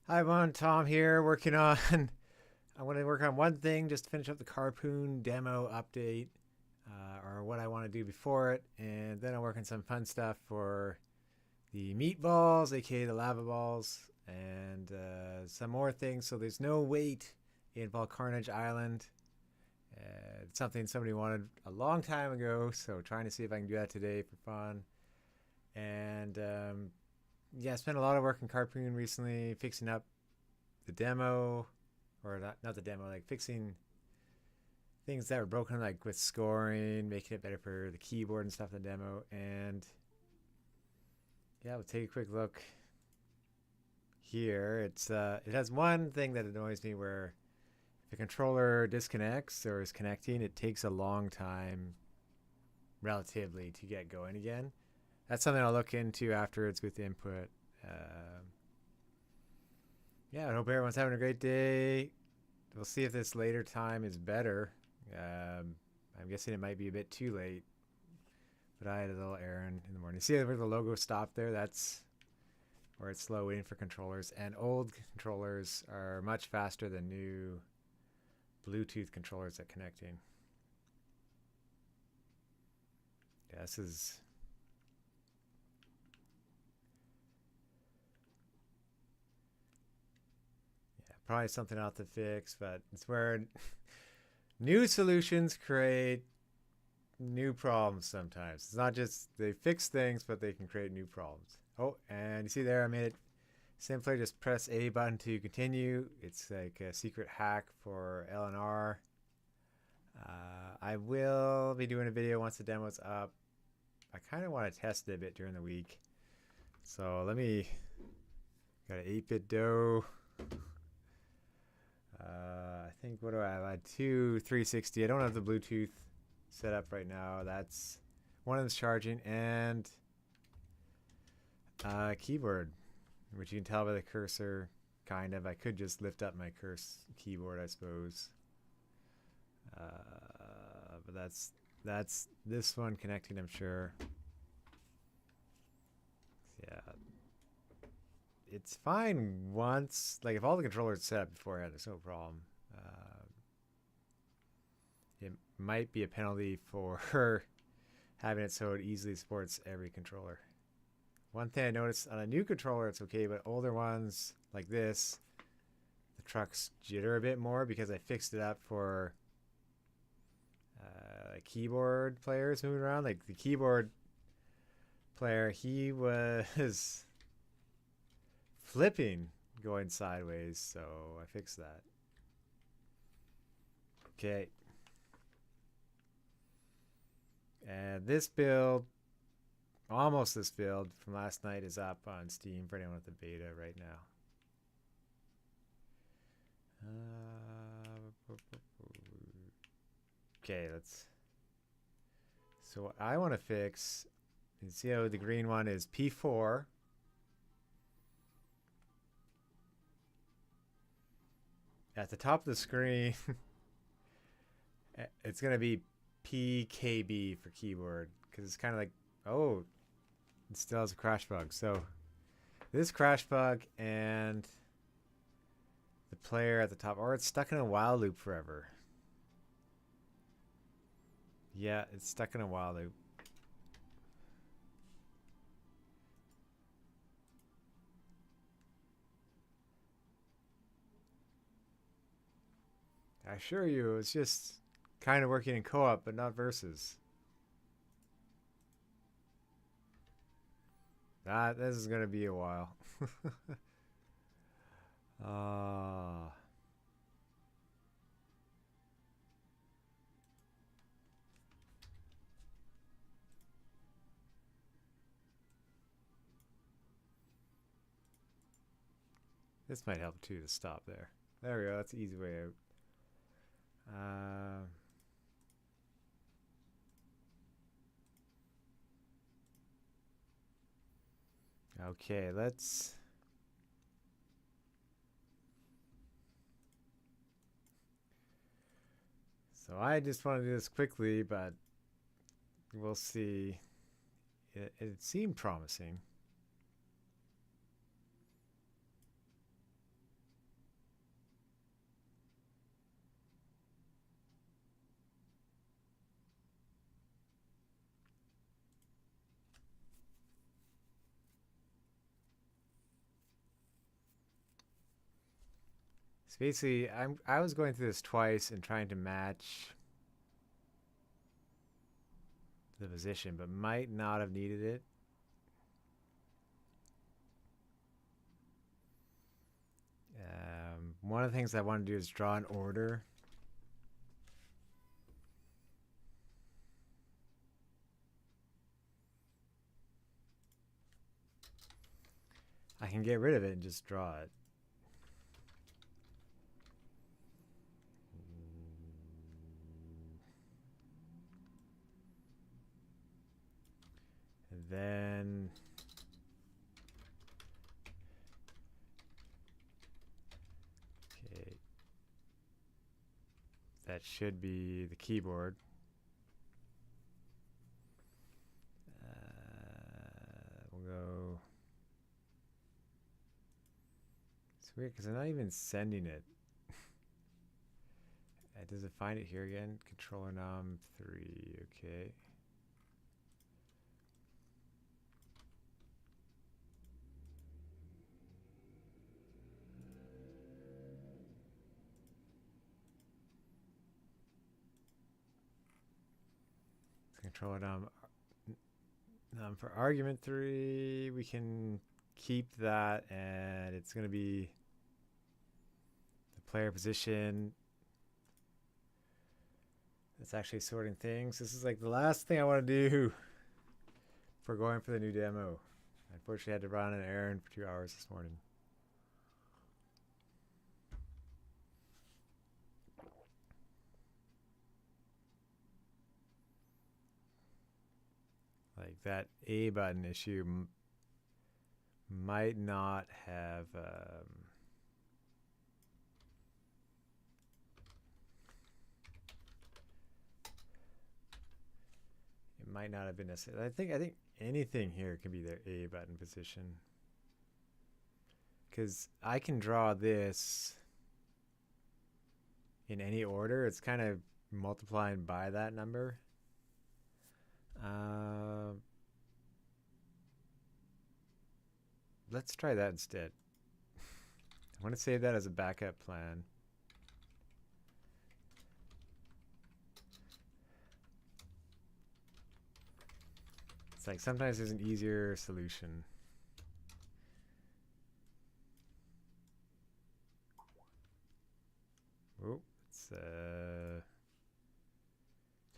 Hi everyone, Tom here working on I want to work on one thing just to finish up the Carpoon demo update or what I want to do before it, and then I'll work on some fun stuff for the Meatballs, aka the lavaballs, and some more things. So there's no wait in Volcarnage Island. It's something somebody wanted a long time ago, so trying to see if I can do that today for fun. And yeah, I spent a lot of work in Carpoon recently, fixing up the demo, or not the demo, like fixing things that were broken, like with scoring, making it better for the keyboard and stuff in the demo. And yeah, we'll take a quick look here. It has one thing that annoys me where if a controller disconnects or is connecting, it takes a long time relatively to get going again. That's something I'll look into afterwards with input. Yeah, I hope everyone's having a great day. We'll see if this later time is better. I'm guessing it might be a bit too late, but I had a little errand in the morning. See where the logo stopped there? That's where it's slow waiting for controllers. And old controllers are much faster than new Bluetooth controllers at connecting. Yeah, this is... yeah, probably something I'll have to fix, but it's where new solutions create new problems sometimes. It's not just they fix things, but they can create new problems. Oh, and you see there, I made it simpler. Just press A button to continue. It's like a secret hack for LNR. I will be doing a video once the demo's up. I kind of want to test it a bit during the week. So let me, got an 8-bit dough. I think, what do I have? I had two 360. I don't have the Bluetooth set up right now. That's one of them's charging, and keyboard, which you can tell by the cursor, kind of. I could just lift up my keyboard, I suppose. But that's this one connecting, I'm sure. Yeah, it's fine once, like if all the controllers are set up beforehand, there's no problem. It might be a penalty for having it so it easily supports every controller. One thing I noticed on a new controller, it's okay, but older ones like this, the trucks jitter a bit more because I fixed it up for keyboard players moving around. Like the keyboard player, he was flipping going sideways, so I fixed that. Okay. And this build, almost this build from last night, is up on Steam for anyone with the beta right now. Okay, let's... So what I want to fix, you see how the green one is P4. At the top of the screen, it's going to be PKB for keyboard, because it's kind of like, oh, it still has a crash bug. So this crash bug and the player at the top, or it's stuck in a while loop forever. Yeah, it's stuck in a while loop. I assure you, it's just kind of working in co-op, but not versus. This is going to be a while. uh, this might help too to stop there. There we go. That's the easy way out. Okay, let's... So I just want to do this quickly, but we'll see. It seemed promising. So basically, I was going through this twice and trying to match the position, but might not have needed it. One of the things I want to do is draw an order. I can get rid of it and just draw it. And then okay, that should be the keyboard. We'll go. It's weird because I'm not even sending it. Does it find it here again? Controller nom 3. Okay. Controller nom for argument 3. We can keep that, and it's going to be the player position. It's actually sorting things. This is like the last thing I want to do for going for the new demo. I unfortunately had to run an errand for 2 hours this morning. Like that A button issue might not have it might not have been necessary. I think anything here can be their A button position, because I can draw this in any order. It's kind of multiplying by that number. Let's try that instead. I want to save that as a backup plan. It's like sometimes there's an easier solution. Oh, it's a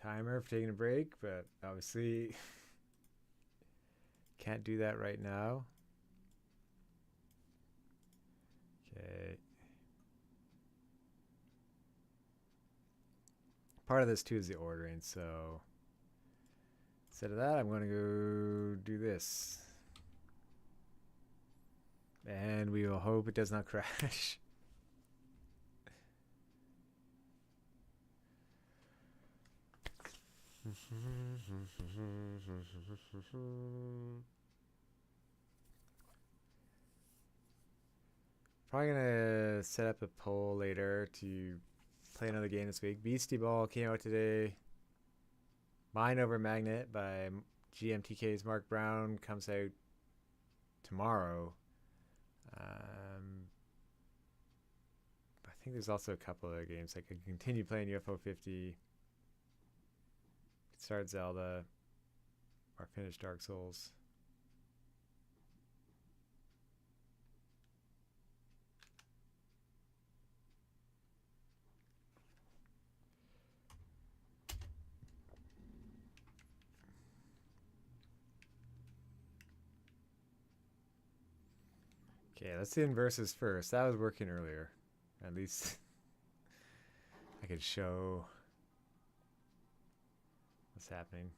timer for taking a break, but obviously can't do that right now. Okay. Part of this too is the ordering, so instead of that, I'm going to go do this. And we will hope it does not crash. Probably gonna set up a poll later to play another game this week. Beastie Ball came out today. Mind Over Magnet by GMTK's Mark Brown comes out tomorrow. I think there's also a couple other games. I could continue playing UFO 50. Start Zelda or finish Dark Souls. Okay, let's do inverses first. That was working earlier. At least I could show what's happening.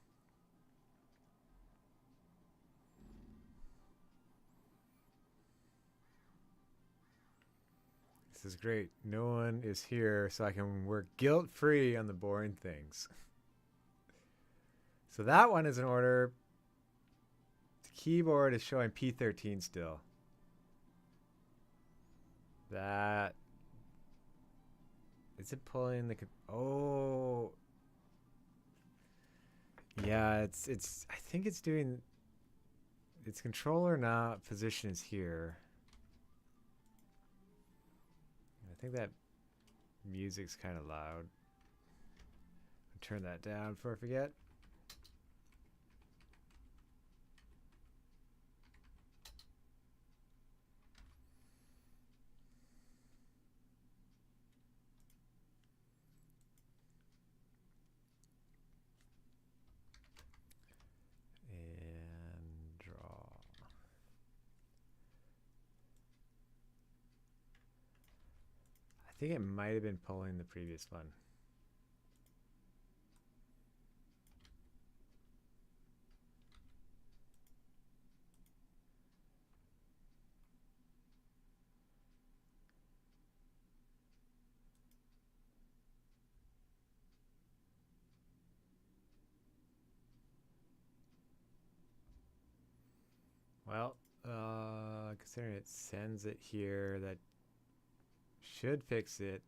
This is great. No one is here, so I can work guilt-free on the boring things. So that one is in order. The keyboard is showing P13 still. That is it pulling the oh yeah, it's I think it's doing its controller not position is here. I think that music's kind of loud. I'll turn that down before I forget. And draw. I think it might have been pulling the previous one. Well, considering it sends it here, that should fix it.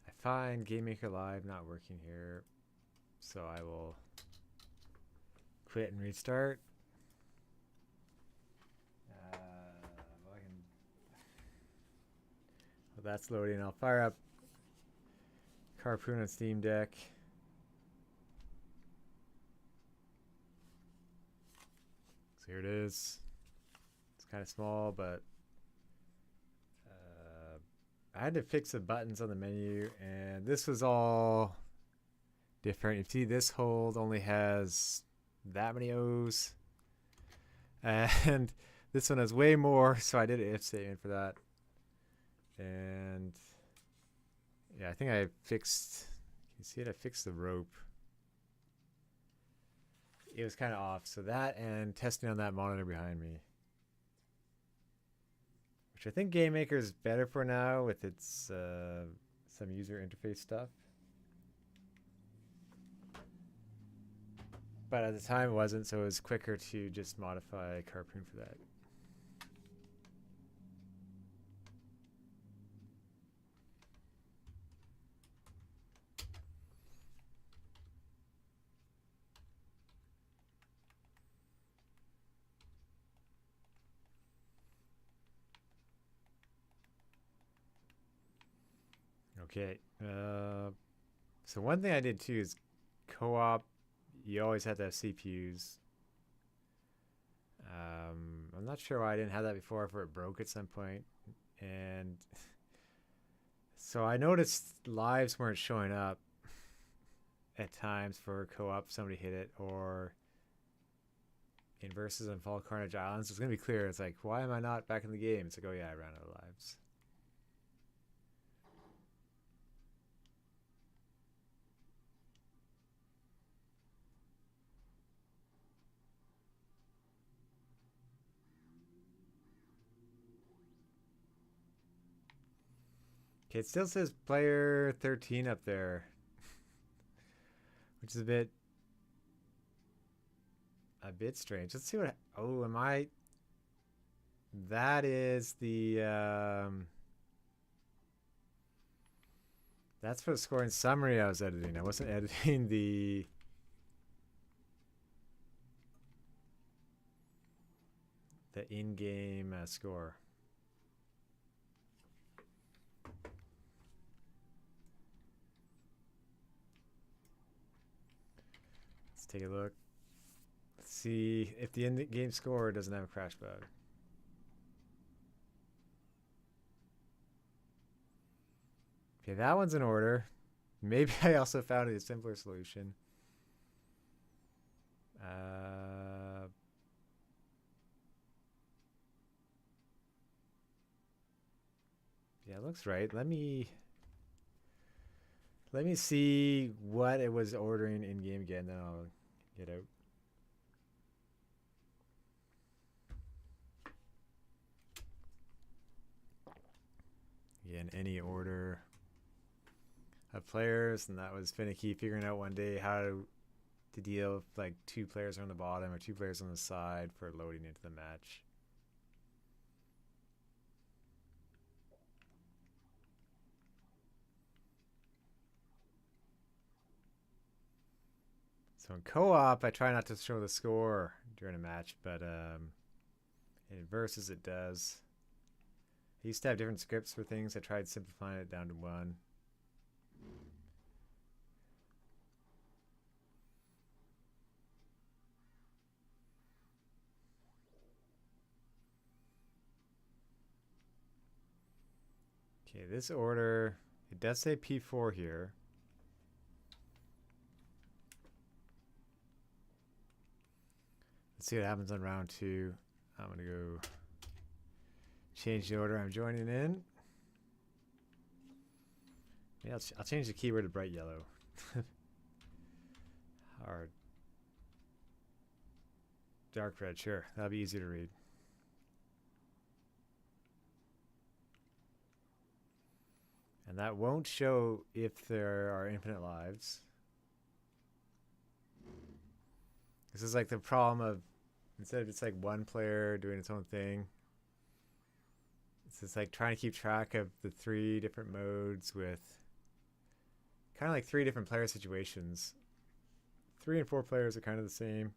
I find GameMaker Live not working here, so I will quit and restart. Well, that's loading. I'll fire up Carpoon on Steam Deck. So here it is. It's kind of small, but I had to fix the buttons on the menu, and this was all different. You see, this hold only has that many O's, and this one has way more, so I did an if statement for that. And yeah, I think I fixed, you see it, I fixed the rope. It was kind of off, so that and testing on that monitor behind me, which I think GameMaker is better for now with its some user interface stuff. But at the time it wasn't, so it was quicker to just modify Carpoon for that. Okay, so one thing I did too is co-op. You always have to have CPUs. I'm not sure why I didn't have that before, if it broke at some point. And so I noticed lives weren't showing up at times for co-op. Somebody hit it, or in versus on Volcarnage Island. So it's going to be clear. It's like, why am I not back in the game? It's like, oh yeah, I ran out of lives. Okay, it still says player 13 up there, which is a bit strange. Let's see what. Oh, am I? That is the. That's for the scoring summary I was editing. I wasn't editing the. The in-game score. Let's take a look. Let's see if the in-game score doesn't have a crash bug. Okay, that one's in order. Maybe I also found a simpler solution. Yeah, it looks right. Let me see what it was ordering in game again, then I'll get out. Again, any order of players, and that was finicky figuring out one day how to deal with like 2 players on the bottom or 2 players on the side for loading into the match. So in co-op, I try not to show the score during a match, but in versus it does. He used to have different scripts for things. I tried simplifying it down to one. Okay, this order, it does say P4 here. Let's see what happens on round 2. I'm going to go change the order I'm joining in. Yeah, I'll change the keyword to bright yellow. Or dark red, sure. That'll be easy to read. And that won't show if there are infinite lives. This is like the problem of, instead of just like one player doing its own thing, it's just like trying to keep track of the 3 different modes with kind of like 3 different player situations. 3 and 4 players are kind of the same.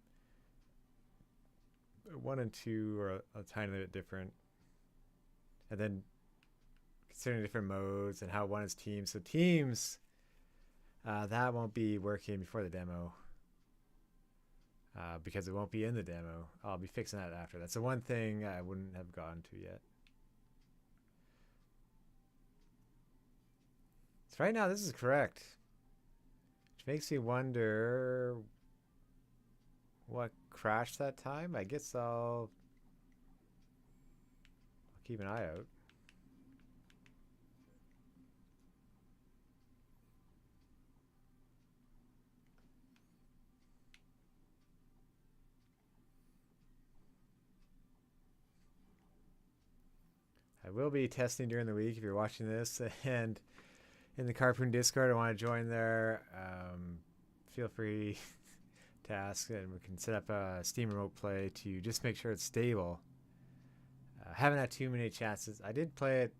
1 and 2 are a tiny bit different. And then considering different modes and how one is teams. So teams, that won't be working before the demo. Because it won't be in the demo. I'll be fixing that after. That's the one thing I wouldn't have gotten to yet. So right now this is correct. Which makes me wonder what crashed that time. I guess I'll keep an eye out. I will be testing during the week if you're watching this, and in the Carpoon Discord, I want to join there. Feel free to ask, and we can set up a Steam Remote Play to just make sure it's stable. Haven't had too many chances. I did play it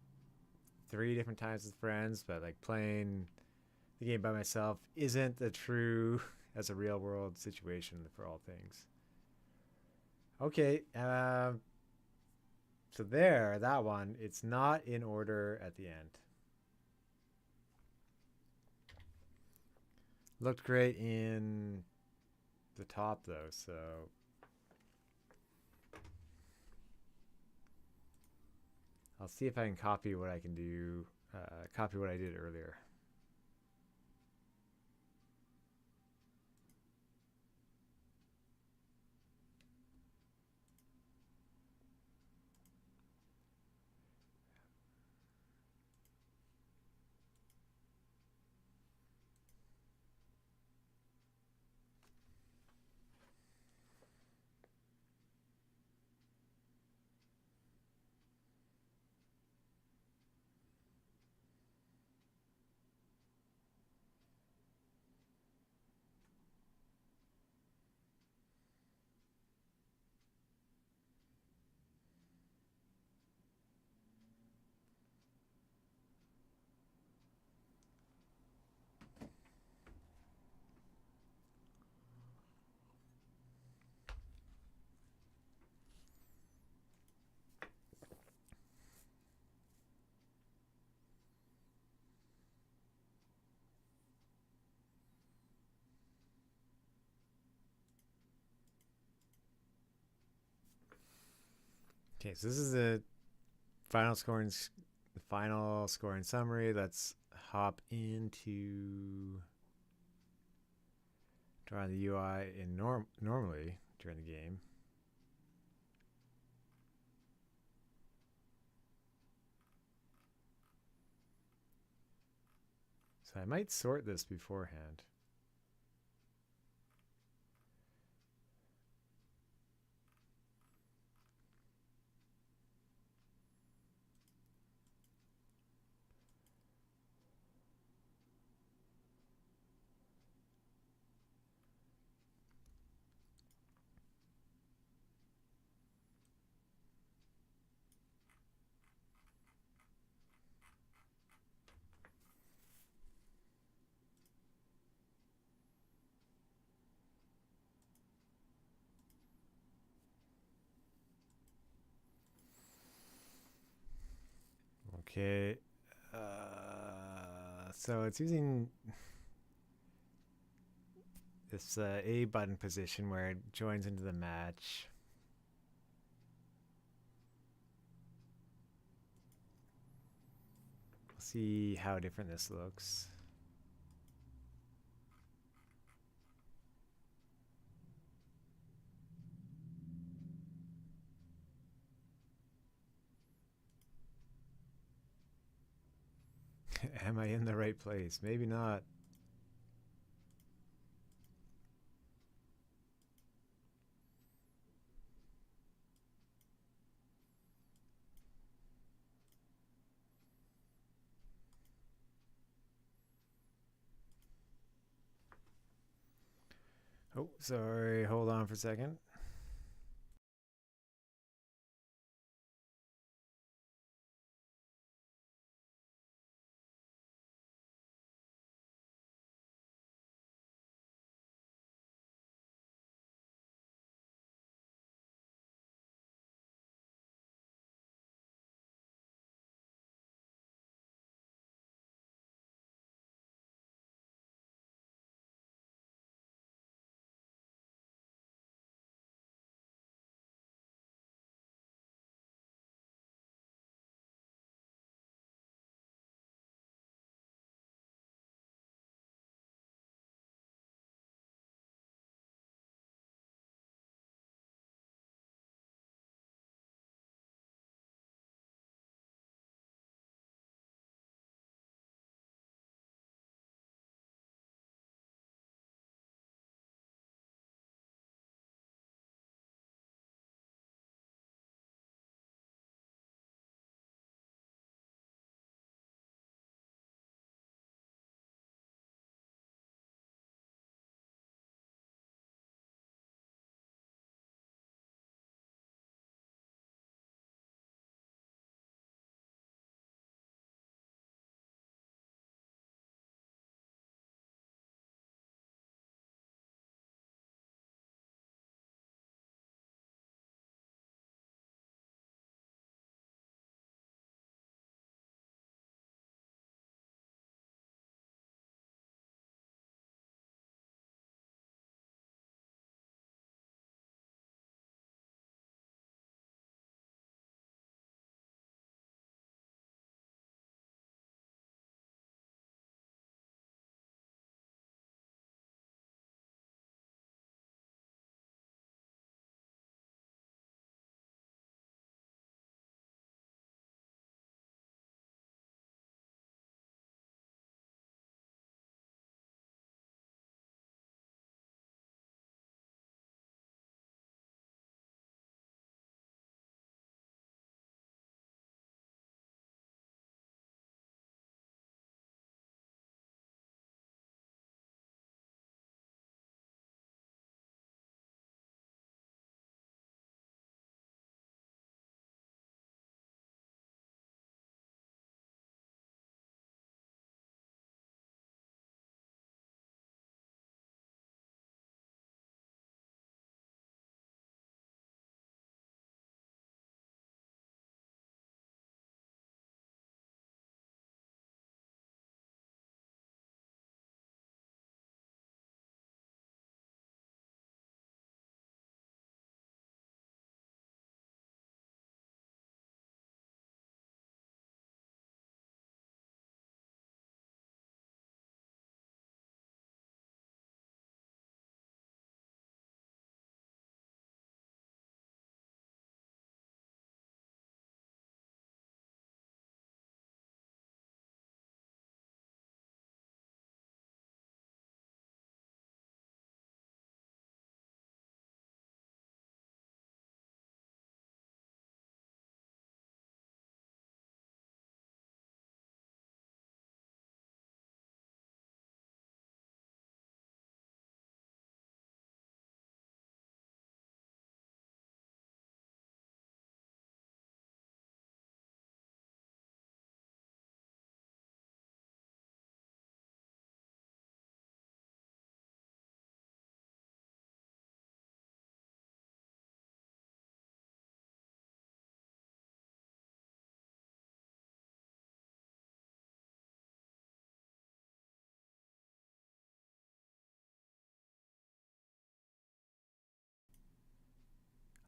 3 different times with friends, but like playing the game by myself isn't the true as a real world situation for all things. Okay, so there, that one, it's not in order at the end. Looked great in the top though, so I'll see if I can copy what I can do, copy what I did earlier. Okay, so this is the final scoring summary. Let's hop into drawing the UI in normally during the game. So I might sort this beforehand. Okay. So it's using this A button position where it joins into the match. We'll see how different this looks. Am I in the right place? Maybe not. Oh, sorry. Hold on for a second.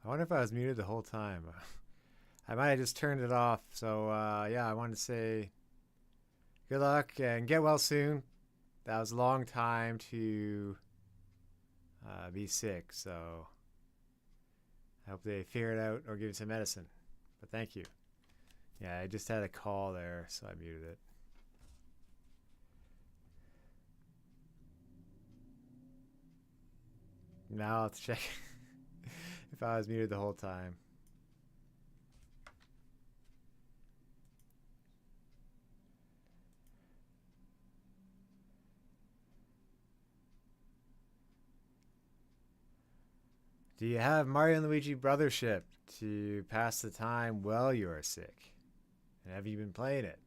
I wonder if I was muted the whole time. I might have just turned it off. So, yeah, I wanted to say good luck and get well soon. That was a long time to be sick. So, I hope they figure it out or give you some medicine. But thank you. Yeah, I just had a call there, so I muted it. Now I'll have to check if I was muted the whole time. Do you have Mario and Luigi Brothership to pass the time while you are sick? And have you been playing it?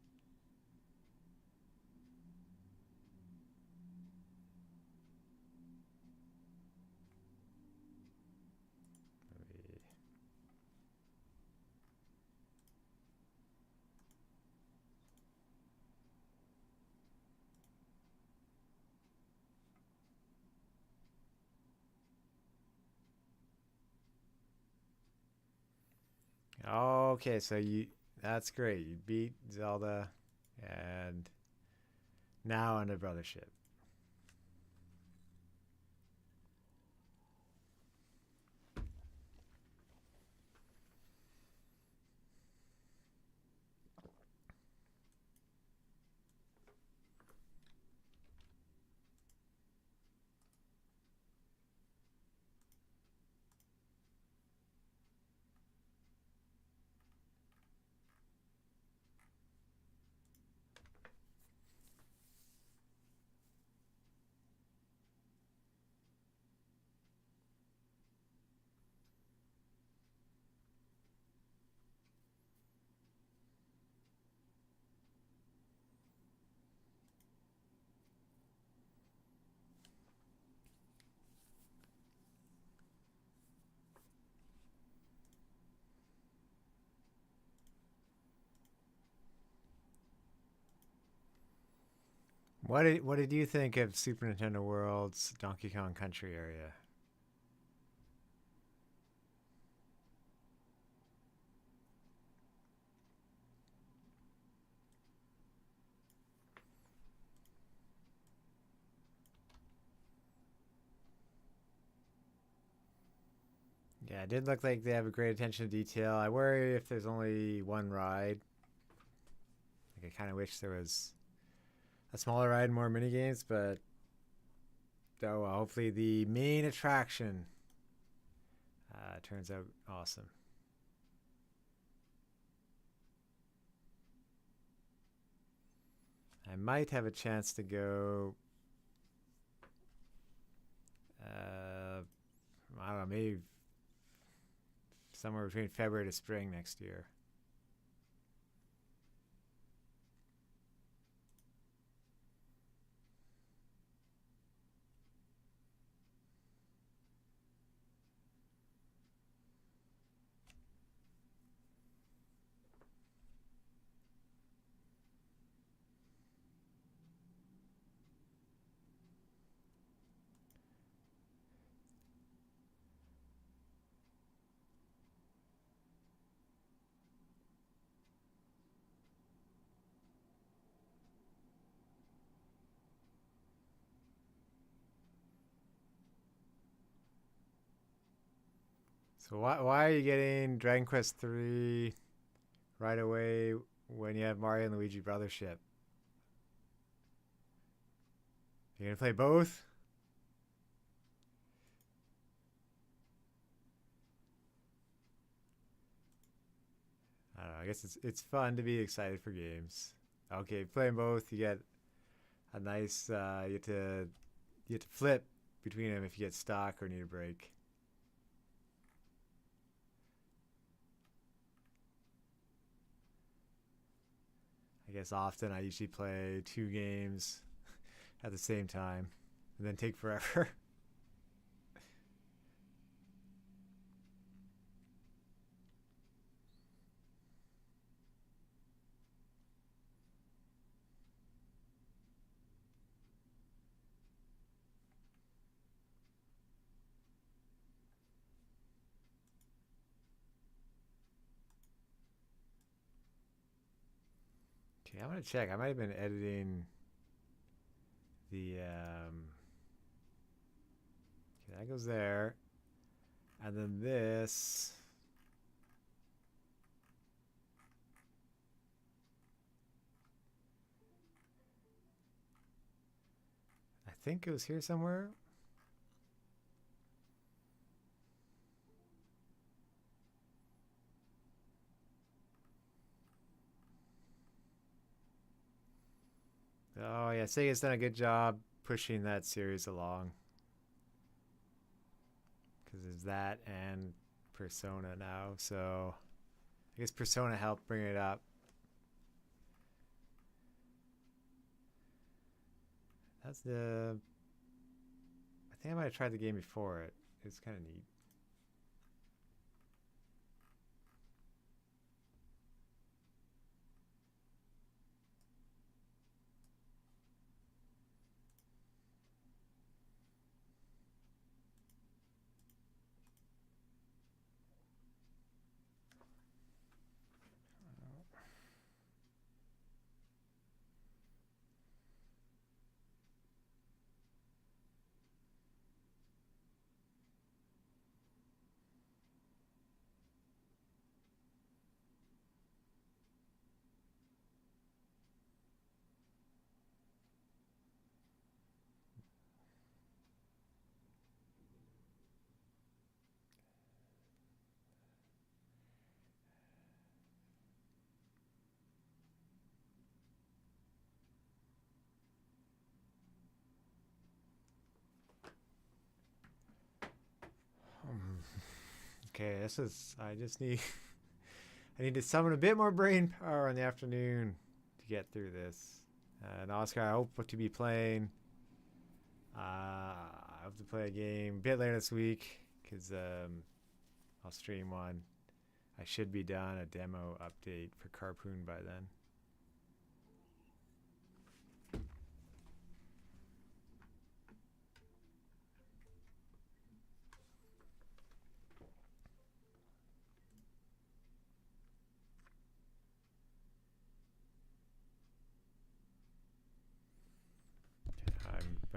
Okay, so that's great. You beat Zelda and now under Brothership. What did you think of Super Nintendo World's Donkey Kong Country area? Yeah, it did look like they have a great attention to detail. I worry if there's only one ride. Like I kind of wish there was a smaller ride and more mini games, but hopefully the main attraction turns out awesome. I might have a chance to go. I don't know, maybe somewhere between February to spring next year. So why are you getting Dragon Quest 3 right away when you have Mario and Luigi Brothership? You're gonna play both? I don't know. I guess it's fun to be excited for games. Okay, playing both, you get a nice. You get to flip between them if you get stuck or need a break. I guess often I usually play two games at the same time and then take forever. Okay, I'm gonna check. I might have been editing the okay, that goes there. And then this. I think it was here somewhere. Oh yeah, Sega's done a good job pushing that series along. Because there's that and Persona now. So I guess Persona helped bring it up. That's the... I think I might have tried the game before it. It's kind of neat. Okay, this is... I just need... I need to summon a bit more brain power in the afternoon to get through this. And Oscar, I hope to be playing... I hope to play a game a bit later this week because I'll stream one. I should be done a demo update for Carpoon by then.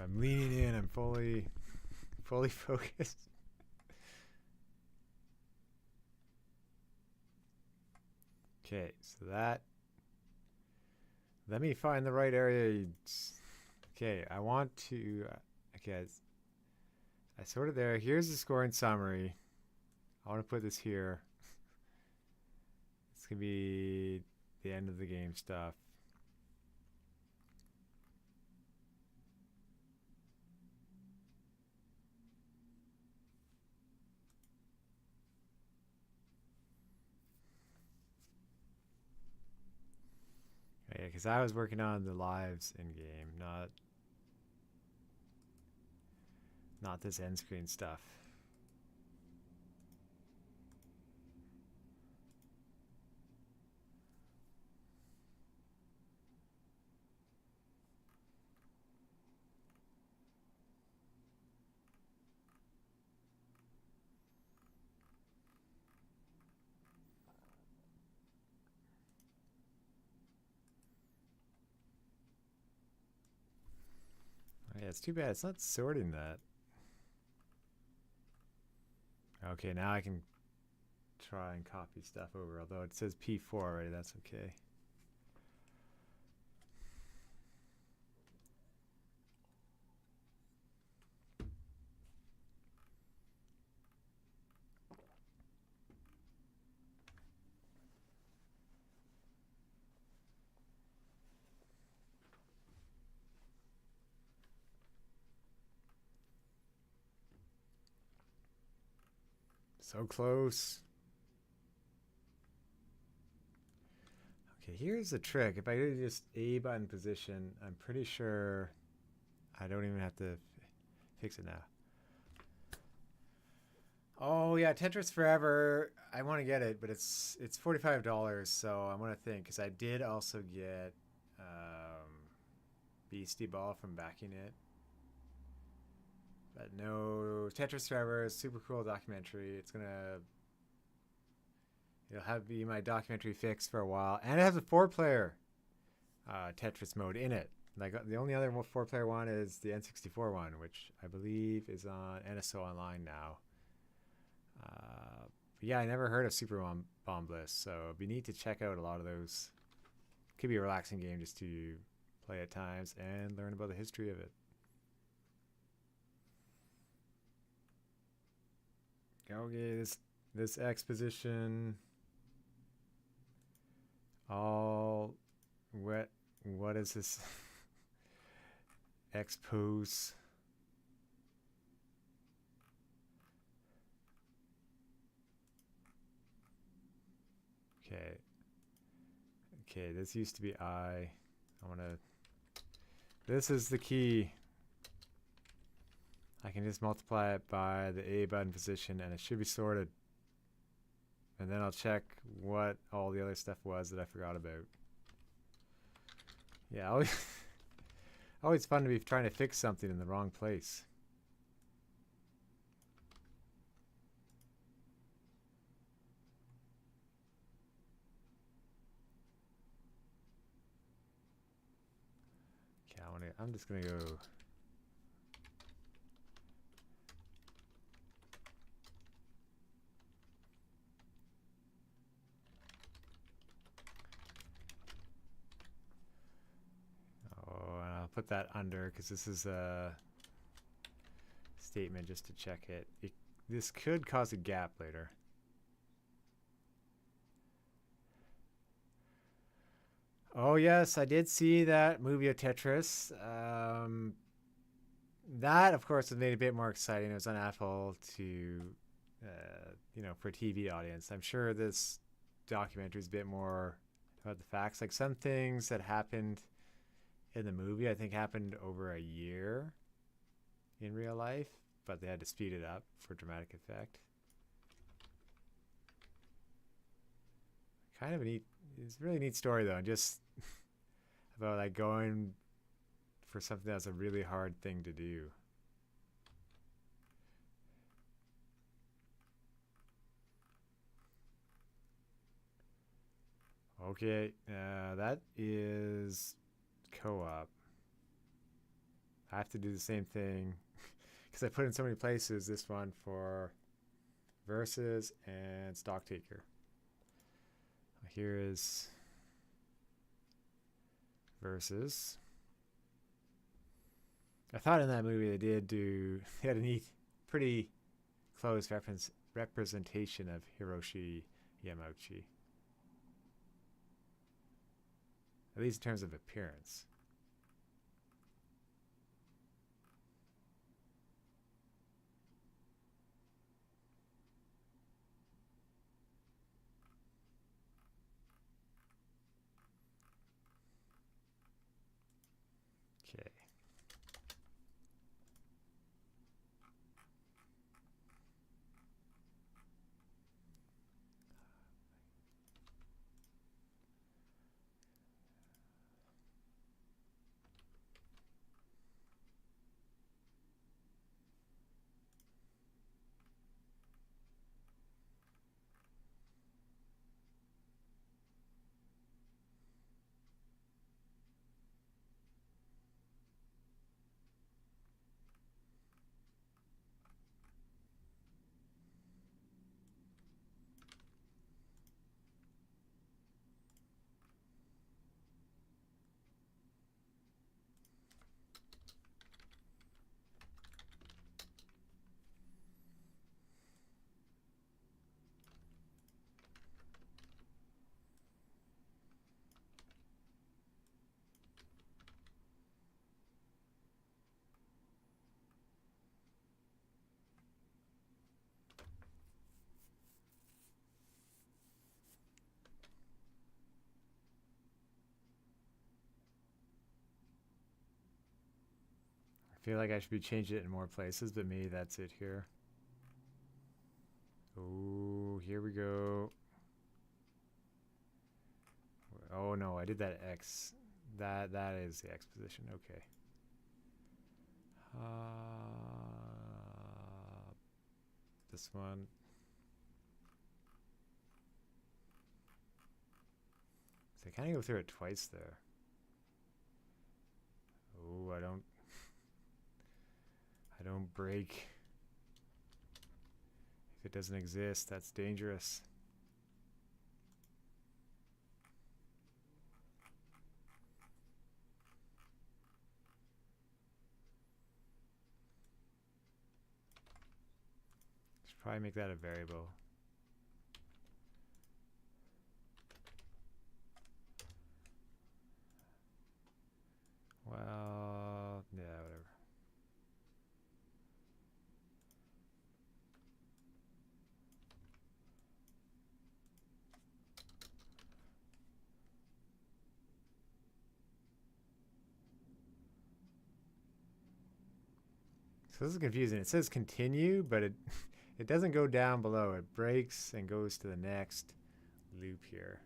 I'm leaning in. I'm fully focused. Okay, so that. Let me find the right area. Okay, I want to. Okay, I sorted there. Here's the scoring summary. I want to put this here. It's gonna be the end of the game stuff. Yeah, because I was working on the lives in game, not this end screen stuff. Yeah, it's too bad it's not sorting that. Okay, now I can try and copy stuff over, although it says P4 already, that's okay. So close. Okay, here's the trick. If I do just A button position, I'm pretty sure I don't even have to fix it now. Oh yeah, Tetris Forever. I want to get it, but it's $45, so I'm gonna think because I did also get Beastie Ball from backing it. But no, Tetris Forever is a super cool documentary. It'll have be my documentary fix for a while, and it has a 4-player. Tetris mode in it. Like the only other 4-player one is the N64 one, which I believe is on NSO Online now. But yeah, I never heard of Super Bomb Bliss, so it'd be neat to check out a lot of those. Could be a relaxing game just to play at times and learn about the history of it. Okay, this exposition, all what is this? Expose. Okay, this used to be I want to, this is the key. I can just multiply it by the A button position and it should be sorted. And then I'll check what all the other stuff was that I forgot about. Yeah, always fun to be trying to fix something in the wrong place. Okay, I'm just gonna go. Oh, and I'll put that under because this is a statement just to check it. This could cause a gap later. Oh yes, I did see that movie of Tetris. That, of course, was made a bit more exciting. It was on Apple to, for TV audience. I'm sure this documentary is a bit more about the facts. Like some things that happened in the movie, I think happened over a year in real life, but they had to speed it up for dramatic effect. Kind of a neat, it's a really neat story though, and just about like going for something that's a really hard thing to do. Okay, that is co-op. I have to do the same thing because I put in so many places. This one for versus and stock taker. Here is versus. I thought in that movie they had a neat, pretty close representation of Hiroshi Yamauchi. At least in terms of appearance. Okay. I feel like I should be changing it in more places, but maybe that's it here. Oh, here we go. Oh no, I did that X. That is the X position. Okay. This one. So I kind of go through it twice there. Oh, I don't break. If it doesn't exist, that's dangerous. Should probably make that a variable. Well, yeah, whatever. So this is confusing. It says continue, but it it doesn't go down below. It breaks and goes to the next loop here.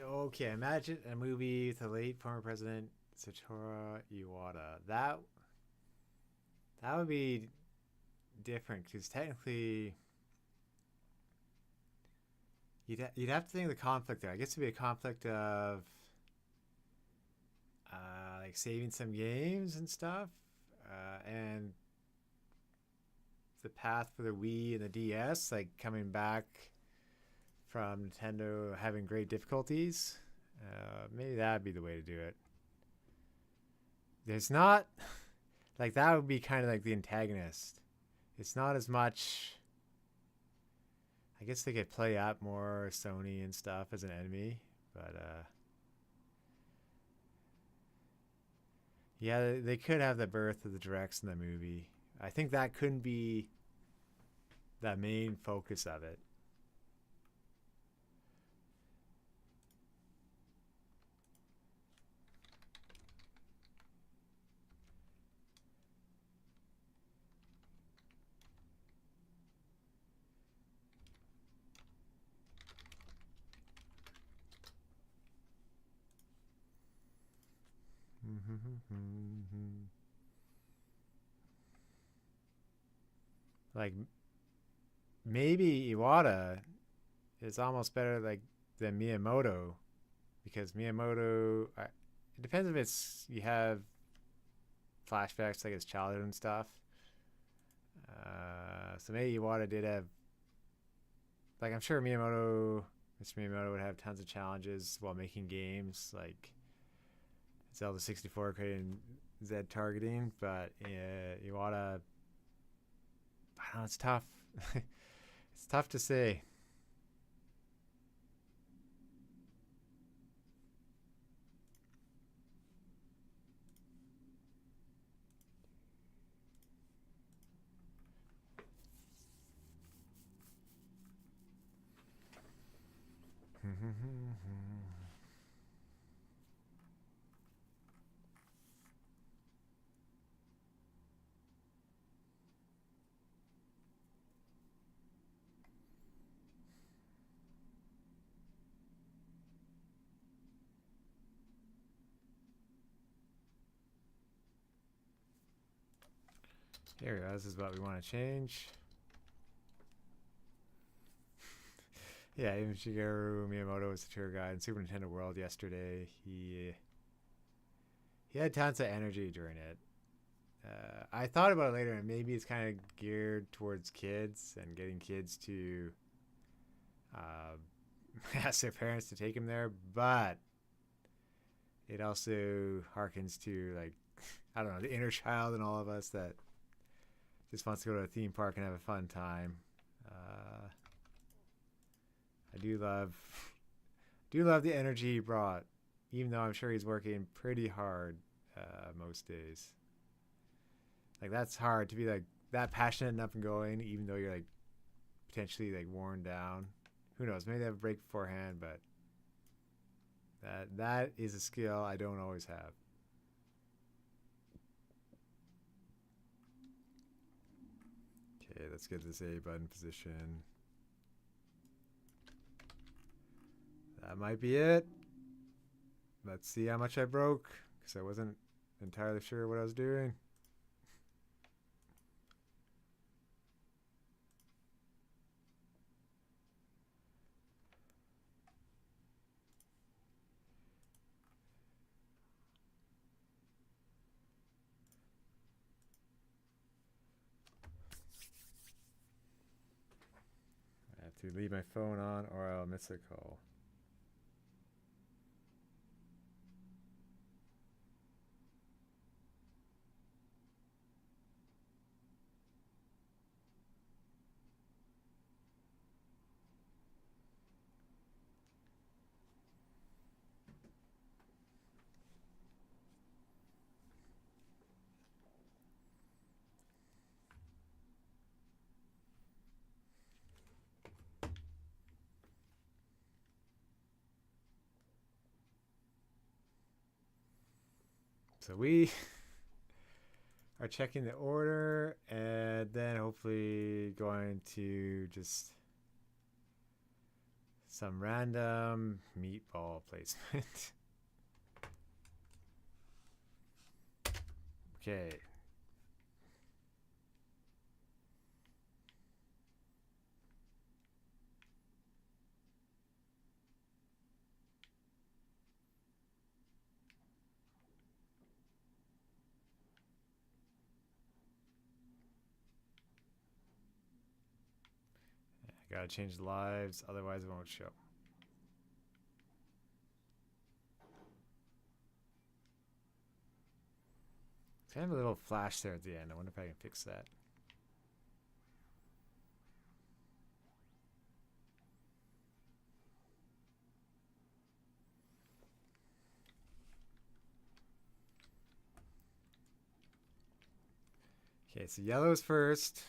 Okay, imagine a movie with the late former president Satoru Iwata. That would be different because technically you'd have to think of the conflict there. I guess it'd be a conflict of like saving some games and stuff, and the path for the Wii and the DS, like coming back from Nintendo having great difficulties. Maybe that'd be the way to do it. There's not like that would be kind of like the antagonist. It's not as much. I guess they could play up more Sony and stuff as an enemy, but yeah, they could have the birth of the directs in the movie. I think that couldn't be the main focus of it. Like maybe Iwata is almost better like than Miyamoto because Miyamoto it depends if it's you have flashbacks like his childhood and stuff. So maybe Iwata did have like I'm sure Mr. Miyamoto would have tons of challenges while making games like Zelda 64 creating Z targeting, but Iwata, I don't know, it's tough. It's tough to say. Here we go. This is what we want to change. Yeah, even Shigeru Miyamoto was the tour guide in Super Nintendo World yesterday. He had tons of energy during it. I thought about it later, and maybe it's kind of geared towards kids and getting kids to ask their parents to take him there, but it also harkens to like I don't know the inner child in all of us that just wants to go to a theme park and have a fun time. I do love the energy he brought, even though I'm sure he's working pretty hard most days. Like that's hard to be like that passionate and up and going, even though you're like potentially like worn down. Who knows? Maybe they have a break beforehand, but that is a skill I don't always have. Okay, let's get this A button position. That might be it. Let's see how much I broke, because I wasn't entirely sure what I was doing. I have to leave my phone on or I'll miss a call. So we are checking the order and then hopefully going to just some random meatball placement. Okay. Gotta change the lives, otherwise it won't show. It's kind of a little flash there at the end. I wonder if I can fix that. Okay, so yellow's first.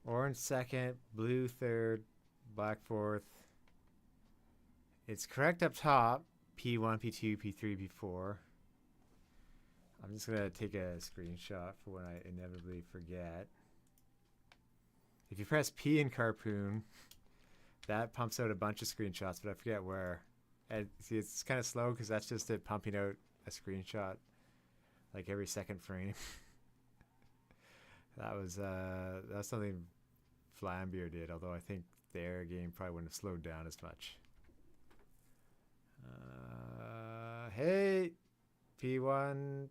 Orange second, blue third, black fourth. It's correct up top. P1, P2, P3, P4. I'm just going to take a screenshot for when I inevitably forget. If you press P in Carpoon, that pumps out a bunch of screenshots, but I forget where. And see, it's kind of slow because that's just it pumping out a screenshot like every second frame. That was something Flambeer did, although I think their game probably wouldn't have slowed down as much. Hey, P1,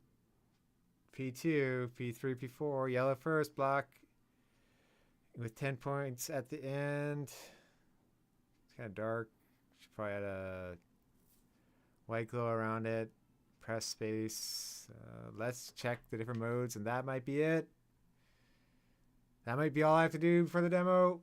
P2, P3, P4, yellow first, black with 10 points at the end. It's kind of dark. Should probably add a white glow around it. Press space. Let's check the different modes, and that might be it. That might be all I have to do for the demo.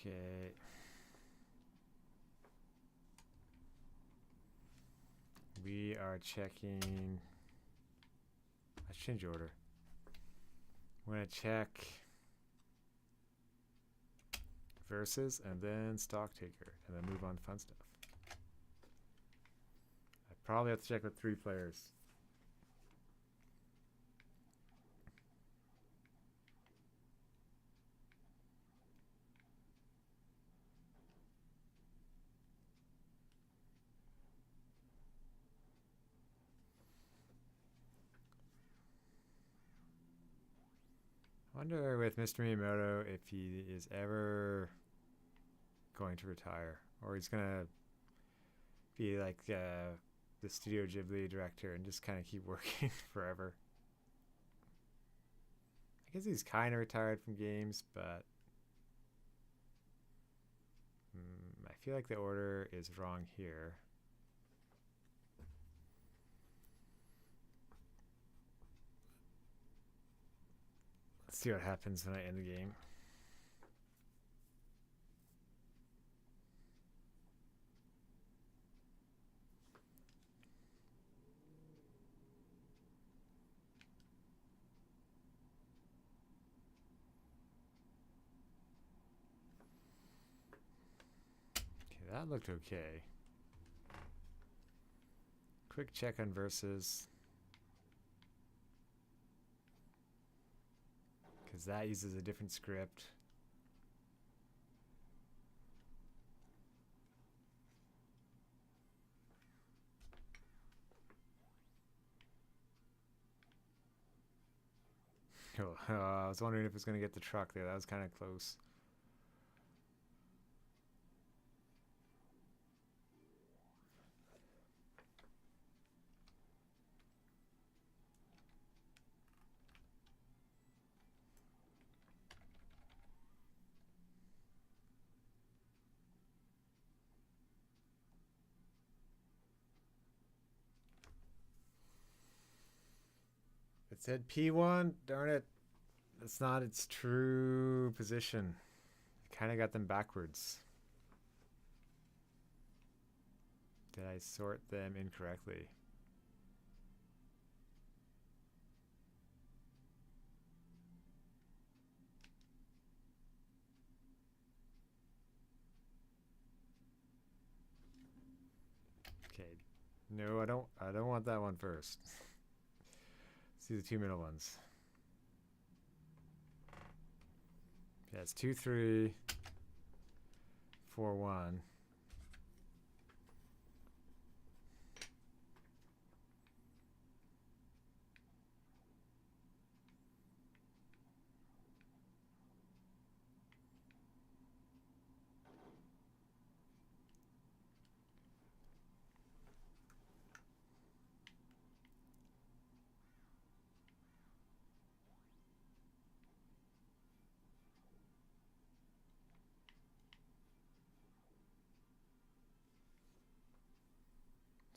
Okay. We are checking. Let's change order. We're going to check versus and then stock taker and then move on to fun stuff. I probably have to check with 3 players. Wonder with Mr. Miyamoto if he is ever going to retire, or he's gonna be like the Studio Ghibli director and just kind of keep working forever. I guess he's kind of retired from games, but I feel like the order is wrong here. Let's see what happens when I end the game. Okay, that looked okay. Quick check on verses. Because that uses a different script. Oh, I was wondering if it was going to get the truck there. That was kind of close. It said P1. Darn it. That's not its true position. I kind of got them backwards. Did I sort them incorrectly? Okay. No, I don't want that one first. See the two middle ones. Yeah, it's 2 3 4 1.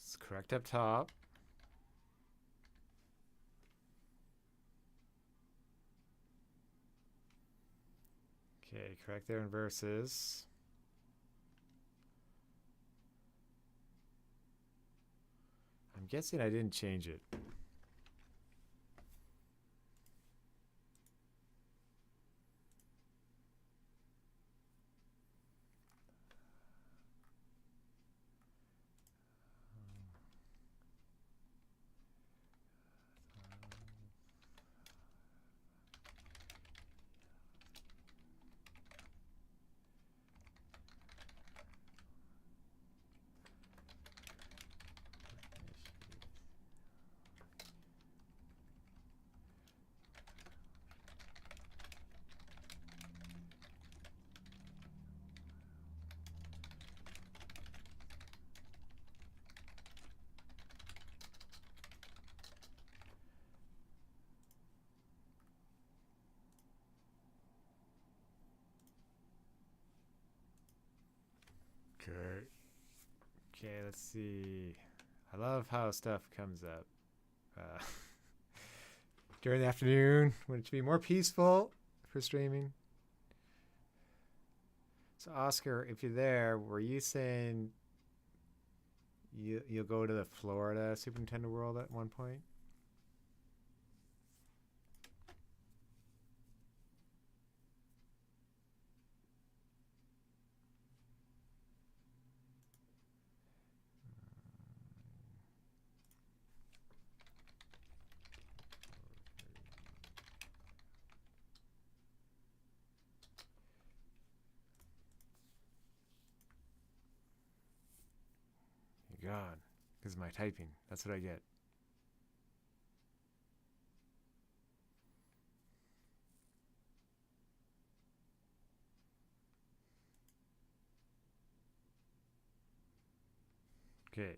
It's correct up top. Okay, correct there in verses. I'm guessing I didn't change it. Okay. Okay, let's see. I love how stuff comes up during the afternoon when it should be more peaceful for streaming. So, Oscar, if you're there, were you saying you'll go to the Florida Super Nintendo World at one point? God, because of my typing. That's what I get. Okay.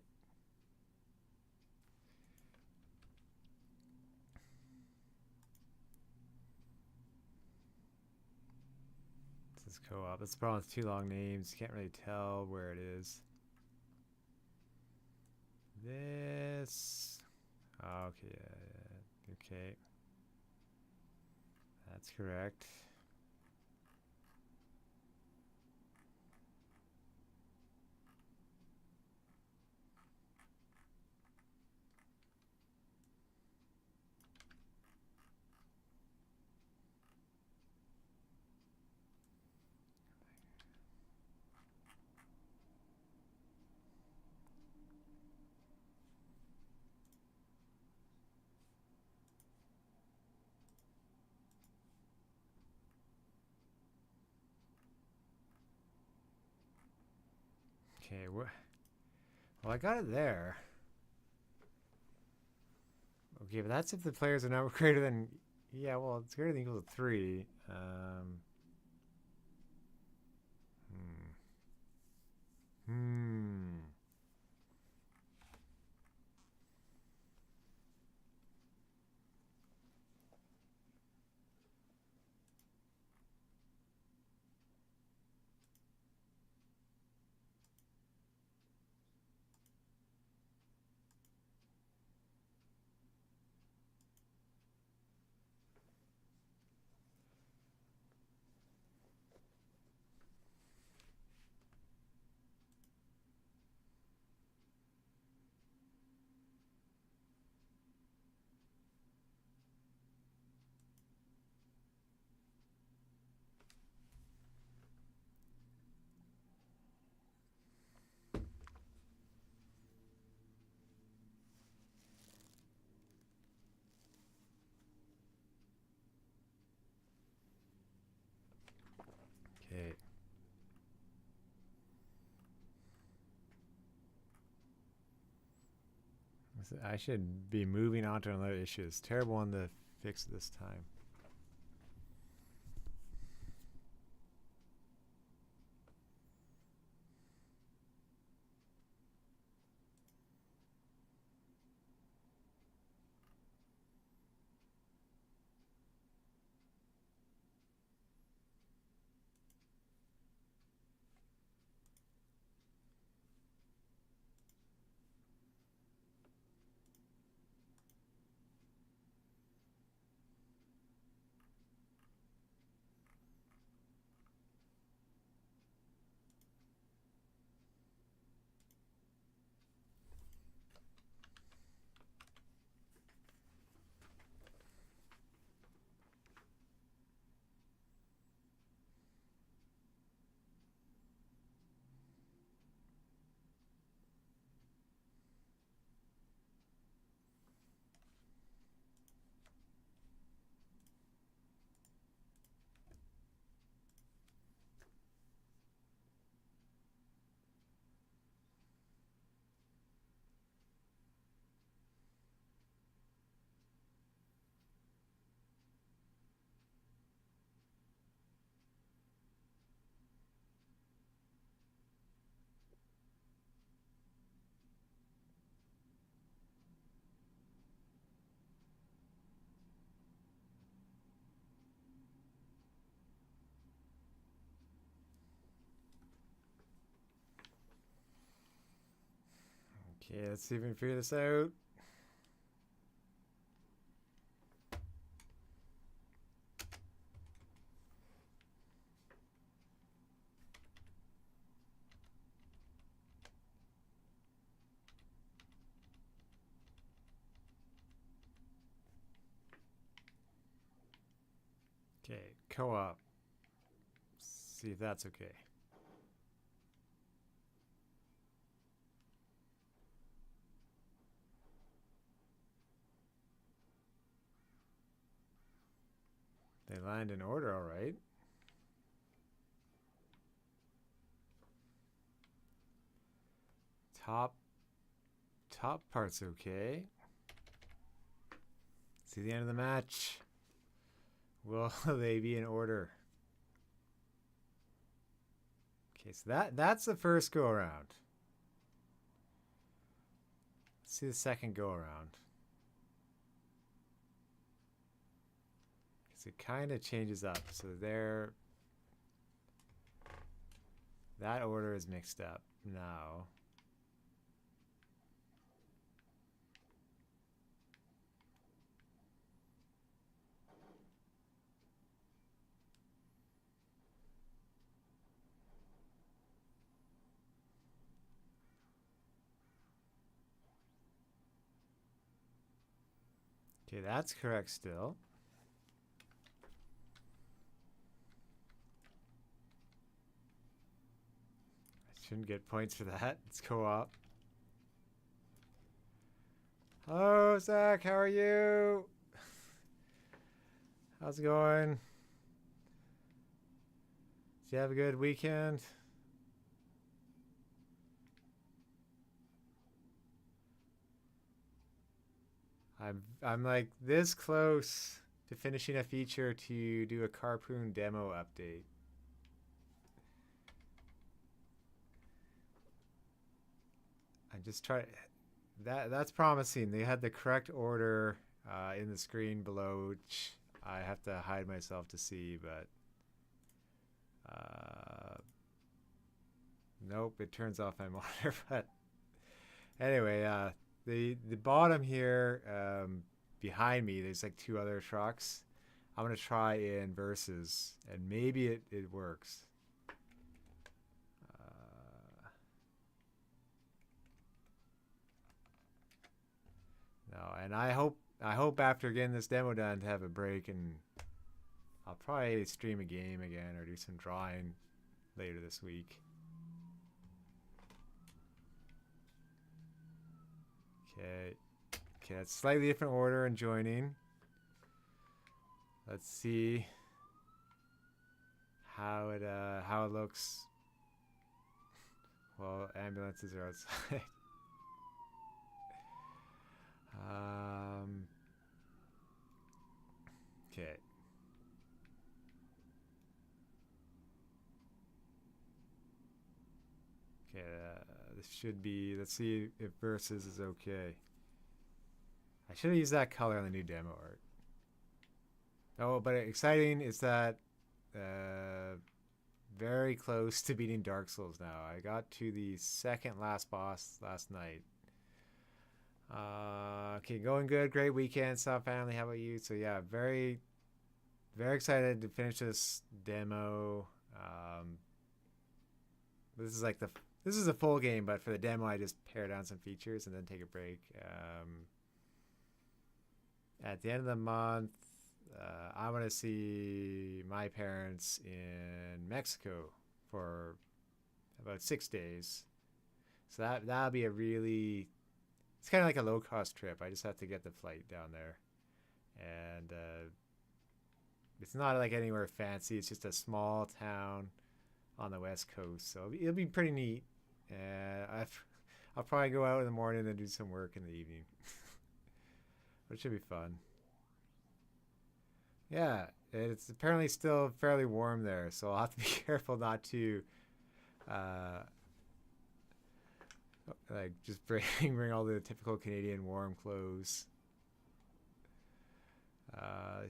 This is co-op. That's the problem with too long names. You can't really tell where it is. This. Oh, okay. Okay. That's correct. Okay, well, I got it there. Okay, but that's if the players are not greater than... Yeah, well, it's greater than equal to 3. Okay. I should be moving on to another issue. It's a terrible one to fix this time. Okay, let's see if we can figure this out. Okay, co-op. See if that's okay. They lined in order, all right. Top part's okay. See the end of the match. Will they be in order? Okay, so that's the first go around. see the second go around. Because it kind of changes up. So there, that order is mixed up now. Okay, that's correct still. I shouldn't get points for that. It's co-op. Hello, Zach. How are you? How's it going? Did you have a good weekend? I'm like this close to finishing a feature to do a Carpoon demo update. I just try that's promising. They had the correct order in the screen below, which I have to hide myself to see, but nope, it turns off my monitor. But anyway, the bottom here behind me, there's like 2 other trucks. I'm gonna try in versus, and maybe it works. No, and I hope after getting this demo done to have a break, and I'll probably stream a game again or do some drawing later this week. Okay, it's slightly different order and joining. Let's see how it looks. Well, ambulances are outside. Okay. Okay, this should be, let's see if versus is okay. I should have used that color on the new demo art. Oh, but exciting is that very close to beating Dark Souls now. I got to the second last boss last night. Okay, going good. Great weekend. Saw family. How about you? So yeah, very, very excited to finish this demo. This is like this is a full game, but for the demo, I just pare down some features and then take a break. At the end of the month, I want to see my parents in Mexico for about 6 days. So that'll be a really, it's kind of like a low-cost trip. I just have to get the flight down there. And it's not like anywhere fancy. It's just a small town on the West Coast. So it'll be pretty neat. I'll probably go out in the morning and do some work in the evening. But it should be fun. Yeah, it's apparently still fairly warm there, so I'll have to be careful not to like just bring all the typical Canadian warm clothes.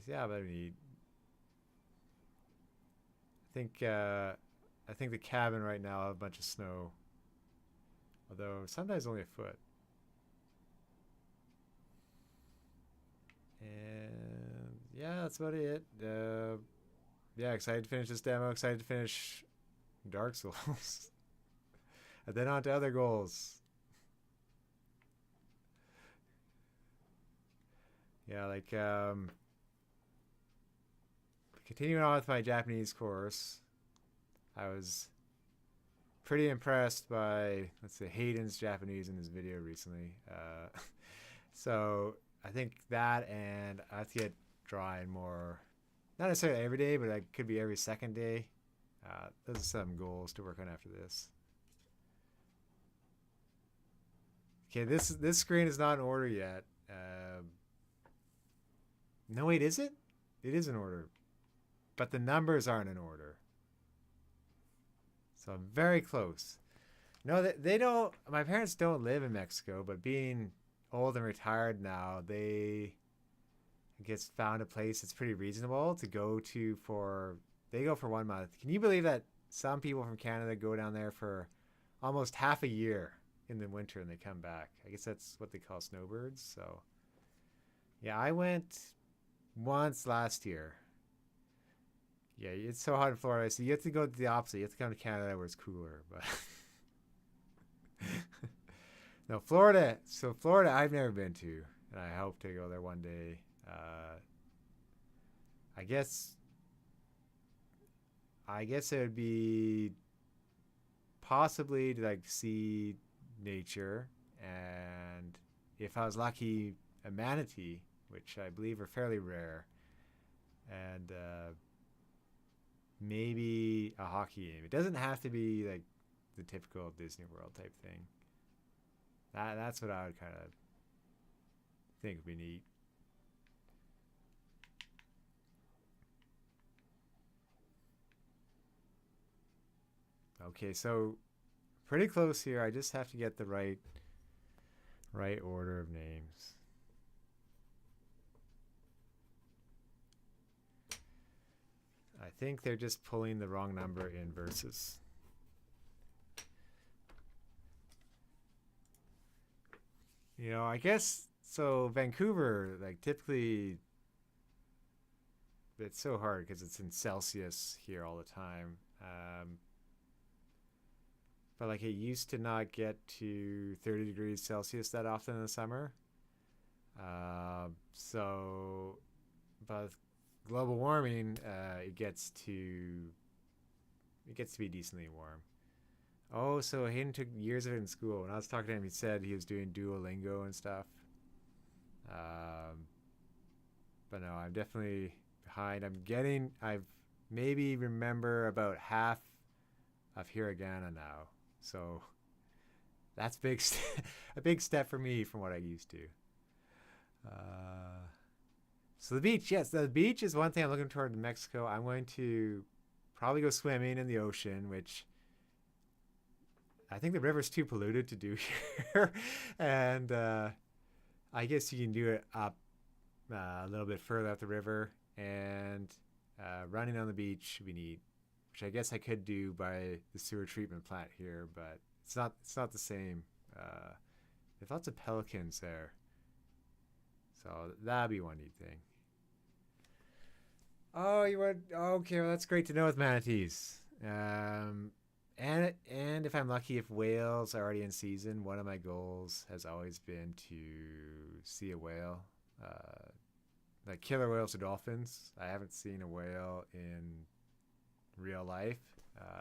Yeah, but I mean, I think the cabin right now has a bunch of snow, although sometimes only a foot. And yeah, that's about it. Yeah, excited to finish this demo. Excited to finish Dark Souls. And then on to other goals. Yeah, like continuing on with my Japanese course, I was pretty impressed by, let's say, Hayden's Japanese in his video recently. So I think that, and I have to get drawing more, not necessarily every day, but it could be every second day. Those are some goals to work on after this. Okay, this screen is not in order yet. No, wait, is it? It is in order, but the numbers aren't in order. So I'm very close. No, they don't. My parents don't live in Mexico, but being old and retired now, they I guess found a place that's pretty reasonable to go to for. They go for 1 month. Can you believe that some people from Canada go down there for almost half a year in the winter and they come back? I guess that's what they call snowbirds. So yeah, I went once last year. Yeah, it's so hot in Florida. So you have to go to the opposite. You have to come to Canada where it's cooler. But no, Florida. So Florida, I've never been to, and I hope to go there one day. I guess. I guess it would be possibly to like see nature, and if I was lucky, a manatee, which I believe are fairly rare, and maybe a hockey game. It doesn't have to be like the typical Disney World type thing. That's what I would kind of think would be neat. Okay, so pretty close here. I just have to get the right order of names. I think they're just pulling the wrong number in verses. You know, I guess so. Vancouver, like typically, it's so hard because it's in Celsius here all the time. But like it used to not get to 30 degrees Celsius that often in the summer. So, but global warming, it gets to be decently warm. Oh, so Hayden took years of it in school. When I was talking to him, he said he was doing Duolingo and stuff. But no, I'm definitely behind. I've maybe remember about half of hiragana now. So that's a big step for me from what I used to. So the beach, yes, the beach is one thing I'm looking toward in Mexico. I'm going to probably go swimming in the ocean, which I think the river's too polluted to do here. And I guess you can do it up a little bit further up the river. And running on the beach would be neat, which I guess I could do by the sewer treatment plant here, but it's not the same. There's lots of pelicans there, so that'd be one neat thing. Oh, you would? Okay, well that's great to know with manatees. And if I'm lucky, if whales are already in season, one of my goals has always been to see a whale. Like killer whales or dolphins. I haven't seen a whale in real life.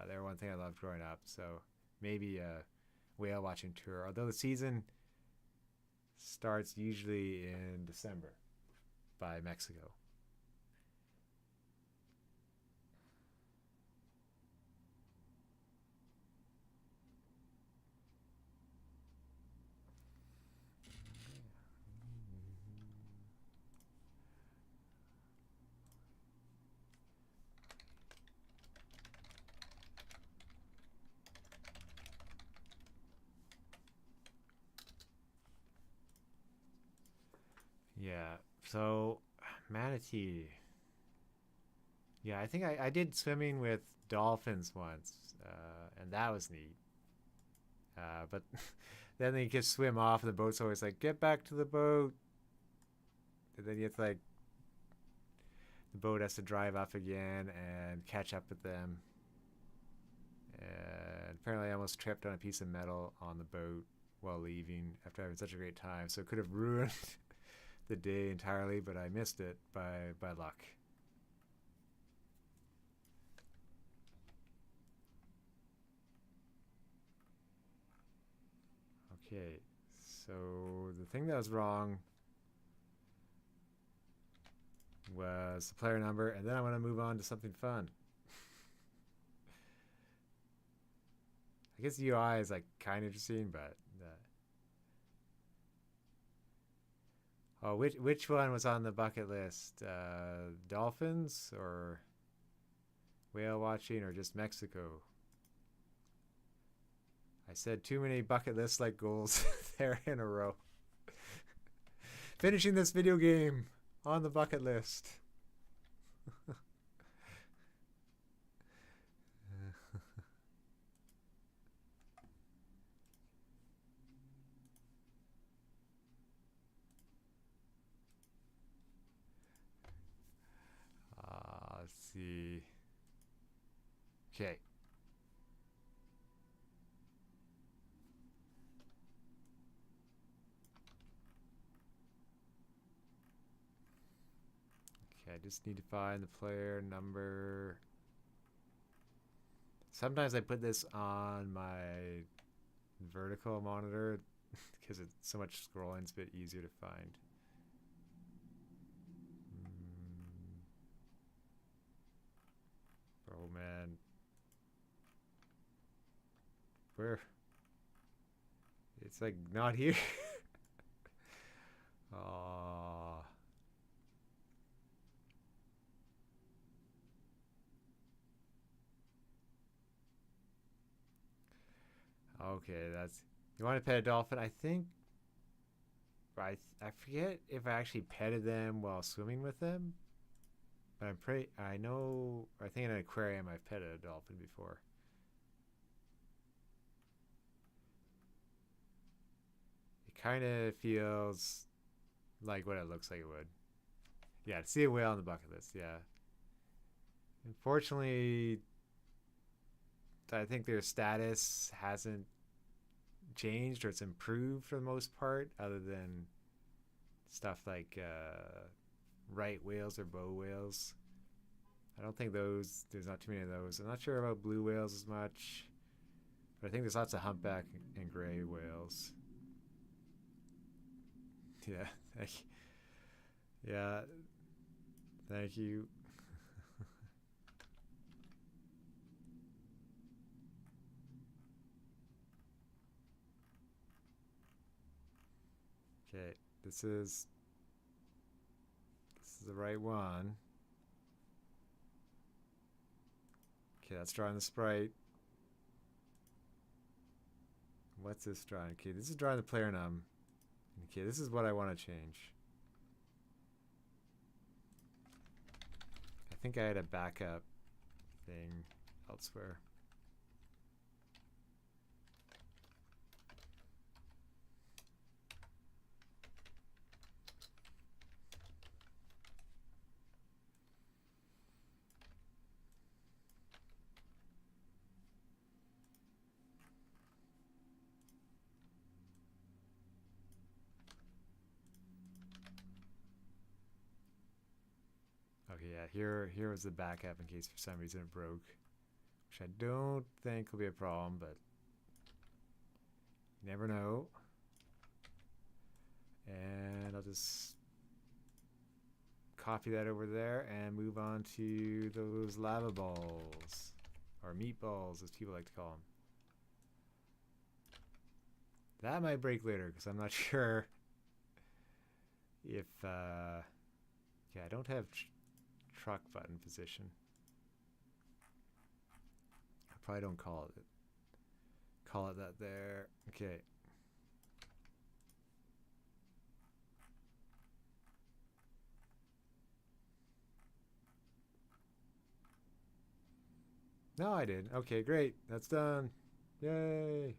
They were one thing I loved growing up. So maybe a whale watching tour. Although the season starts usually in December by Mexico. Yeah. So manatee. Yeah, I think I did swimming with dolphins once, and that was neat. But then they just swim off, and the boat's always like, "Get back to the boat," and then you have to like the boat has to drive up again and catch up with them. And apparently, I almost tripped on a piece of metal on the boat while leaving after having such a great time. So it could have ruined the day entirely, but I missed it by luck. Okay, so the thing that was wrong was the player number, and then I want to move on to something fun. I guess the UI is like kind of interesting, but oh, which one was on the bucket list? Dolphins or whale watching or just Mexico? I said too many bucket list like goals there in a row. Finishing this video game on the bucket list. Let's see. Okay. Okay, I just need to find the player number. Sometimes I put this on my vertical monitor because it's so much scrolling, it's a bit easier to find. Oh man. Where? It's like not here. Aww. Okay, that's... You want to pet a dolphin? I think... I forget if I actually petted them while swimming with them. But I'm pretty... I know... I think in an aquarium I've petted a dolphin before. It kind of feels like what it looks like it would. Yeah, to see a whale on the bucket list, yeah. Unfortunately, I think their status hasn't changed, or it's improved for the most part, other than stuff like right whales or bow whales. I don't think there's not too many of those. I'm not sure about blue whales as much, but I think there's lots of humpback and gray whales. Yeah, yeah, thank you. Okay, this is the right one. Okay, that's drawing the sprite. What's this drawing? Okay, this is drawing the player num. Okay, this is what I want to change. I think I had a backup thing elsewhere. Okay, yeah, here was the backup in case for some reason it broke, which I don't think will be a problem, but you never know. And I'll just copy that over there and move on to those lava balls, or meatballs as people like to call them. That might break later because I'm not sure if yeah, I don't have truck button position. I probably don't call it that there. Okay. No, I did. Okay, great. That's done. Yay.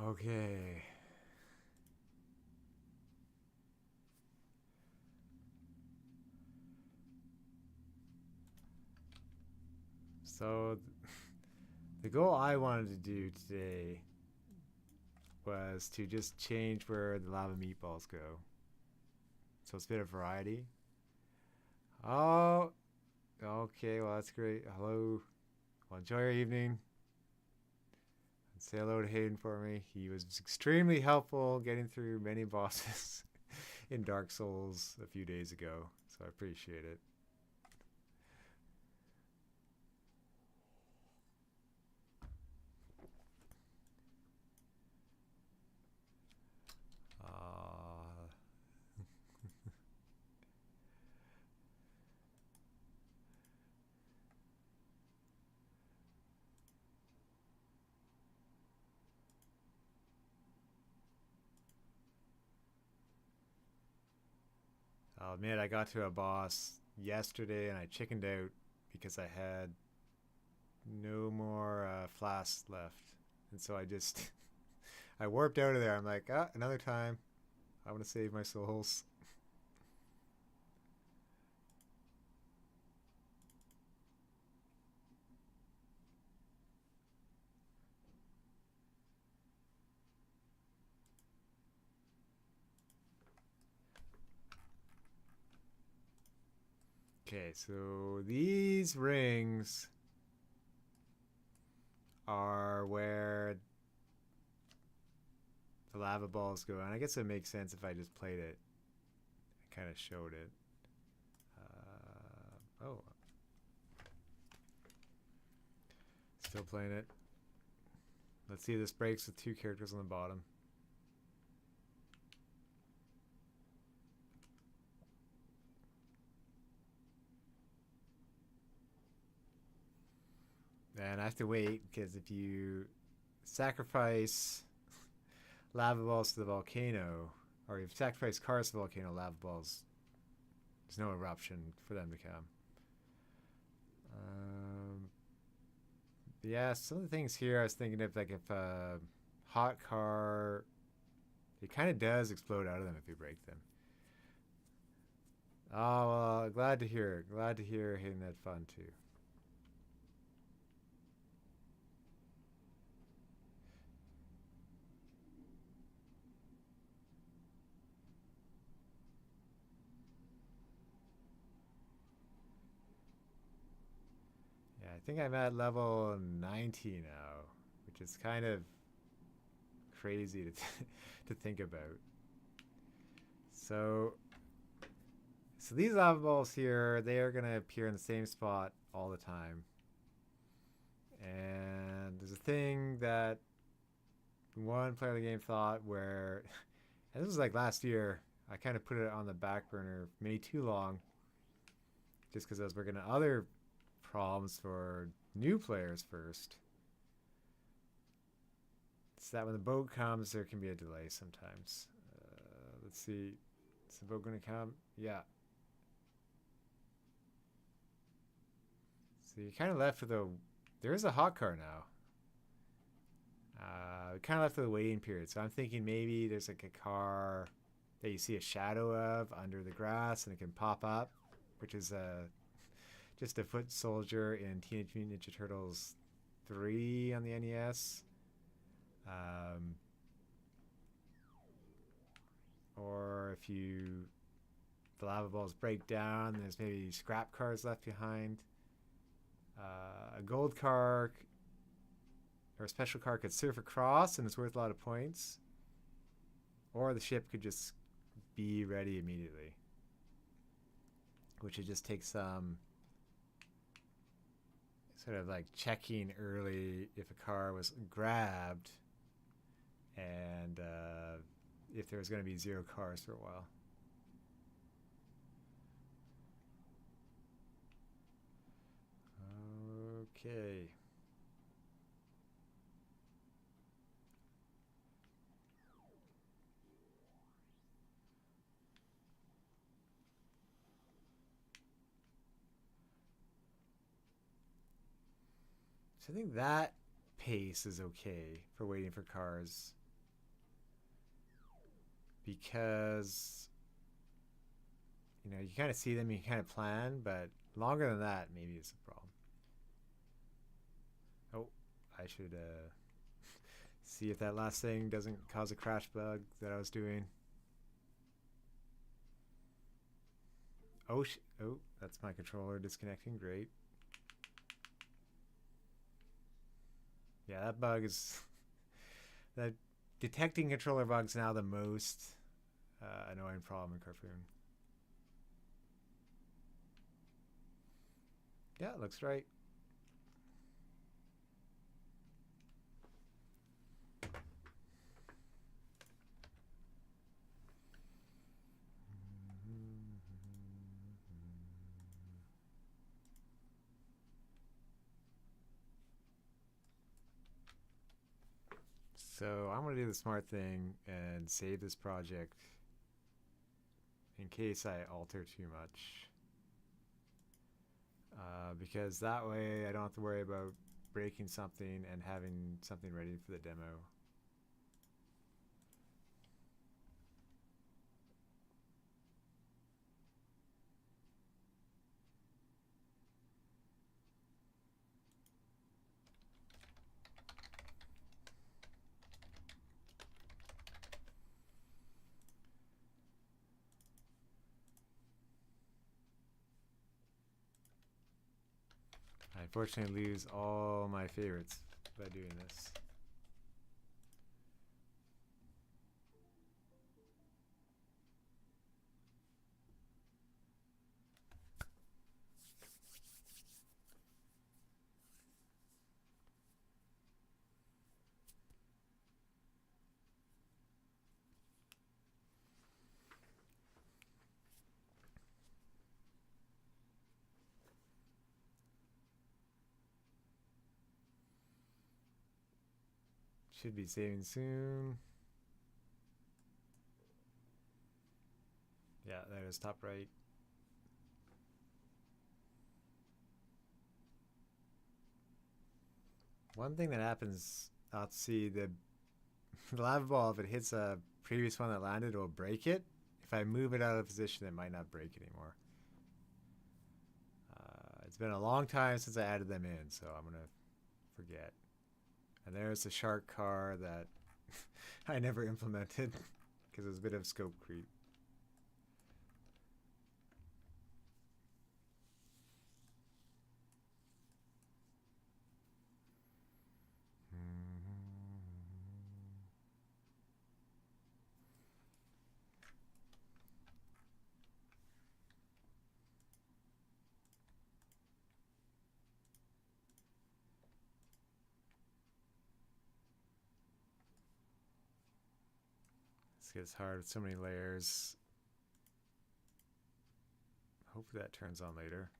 Okay. So the goal I wanted to do today was to just change where the lava meatballs go. So it's a bit of variety. Oh, okay, well that's great. Hello. Well, enjoy your evening. And say hello to Hayden for me. He was extremely helpful getting through many bosses in Dark Souls a few days ago, so I appreciate it. I'll admit I got to a boss yesterday and I chickened out because I had no more flasks left. And so I just I warped out of there. I'm like, ah, another time. I want to save my souls. Okay, so these rings are where the lava balls go. And I guess it makes sense if I just played it. I kind of showed it. Oh. Still playing it. Let's see if this breaks with 2 characters on the bottom. And I have to wait because if you sacrifice lava balls to the volcano, or you've sacrificed cars to the volcano, lava balls, there's no eruption for them to come. Yeah, some of the things here I was thinking of, like if a hot car, it kind of does explode out of them if you break them. Oh, well, glad to hear. Glad to hear hitting that fun too. Yeah, I think I'm at level 90 now, which is kind of crazy to to think about. So these lava balls here, they are going to appear in the same spot all the time. And there's a thing that one player of the game thought where, and this was like last year, I kind of put it on the back burner maybe too long just because I was working on other problems for new players first. So that when the boat comes, there can be a delay sometimes. Let's see. Is the boat going to come? Yeah. So you're kind of left with a... There is a hot car now. Kind of left with a waiting period. So I'm thinking maybe there's like a car that you see a shadow of under the grass and it can pop up, which is just a foot soldier in Teenage Mutant Ninja Turtles 3 on the NES. Or if the lava balls break down, there's maybe scrap cars left behind. A gold car or a special car could surf across and it's worth a lot of points. Or the ship could just be ready immediately, which would just take some sort of like checking early if a car was grabbed and if there was going to be 0 cars for a while. Okay. So I think that pace is okay for waiting for cars because you kind of see them, you kind of plan, but longer than that maybe is a problem. Oh, I should see if that last thing doesn't cause a crash bug that I was doing. Oh, that's my controller disconnecting. Great. Yeah, that bug is... that detecting controller bugs now the most annoying problem in Carpoon. Yeah, it looks right. So I'm going to do the smart thing and save this project. in case I alter too much. Because that way I don't have to worry about breaking something and having something ready for the demo. I unfortunately lose all my favorites by doing this. Should be saving soon. Yeah, there it is, top right. One thing that happens, I'll see the lava ball, if it hits a previous one that landed, it will break it. If I move it out of position, it might not break anymore. It's been a long time since I added them in, so I'm going to forget. And there's the shark car that I never implemented because it was a bit of scope creep. This gets hard with so many layers. Hopefully that turns on later.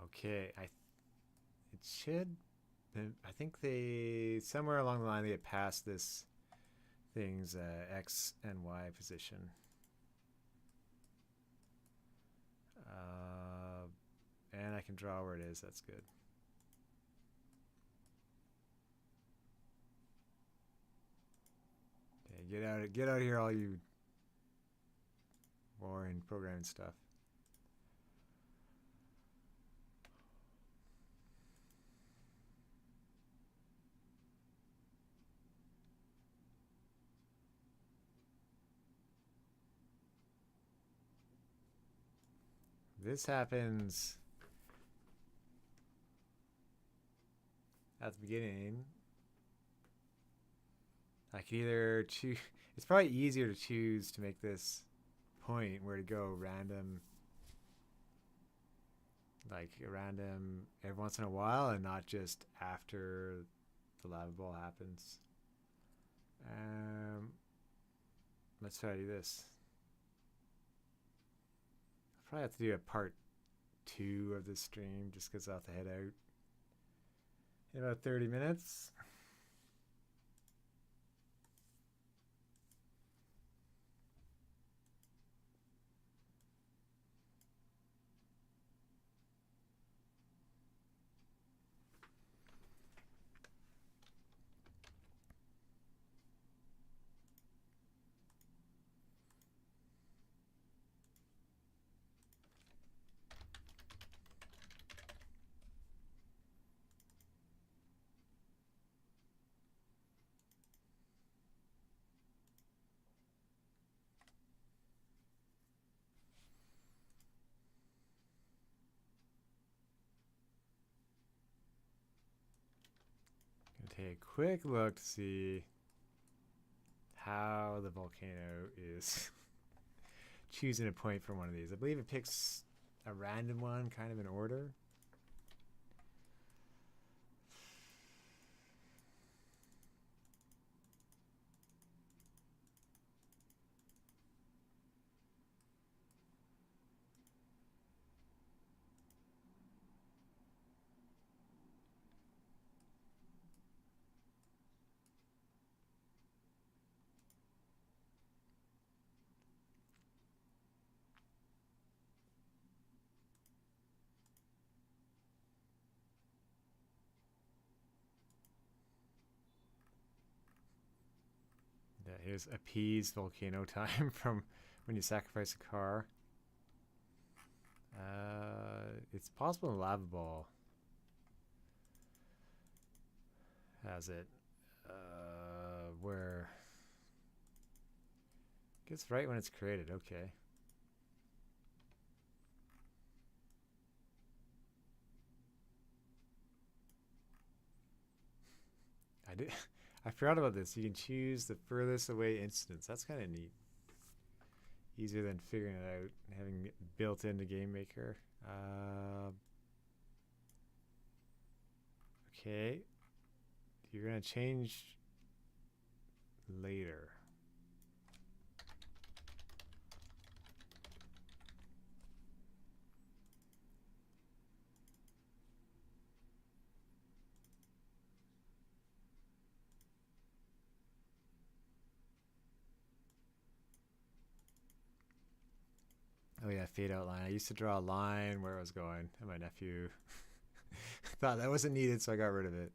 Okay, it should. I think they somewhere along the line they get past this thing's X and Y position. And I can draw where it is. That's good. Okay, get out of here, all you boring programming stuff. This happens at the beginning. I can either choose. It's probably easier to choose to make this point where to go random, like random every once in a while, and not just after the lava ball happens. Let's try to do this. I'll probably have to do a part 2 of this stream just because I'll have to head out in about 30 minutes. Take a quick look to see how the volcano is choosing a point for one of these. I believe it picks a random one kind of in order. here's appease volcano time from when you sacrifice a car. It's possible in lava ball has it. Where gets right when it's created. Okay. I forgot about this. You can choose the furthest away instance. That's kind of neat. Easier than figuring it out and having it built into GameMaker. Okay. You're going to change later. Oh yeah, fade out line. I used to draw a line where it was going, and my nephew thought that wasn't needed, so I got rid of it.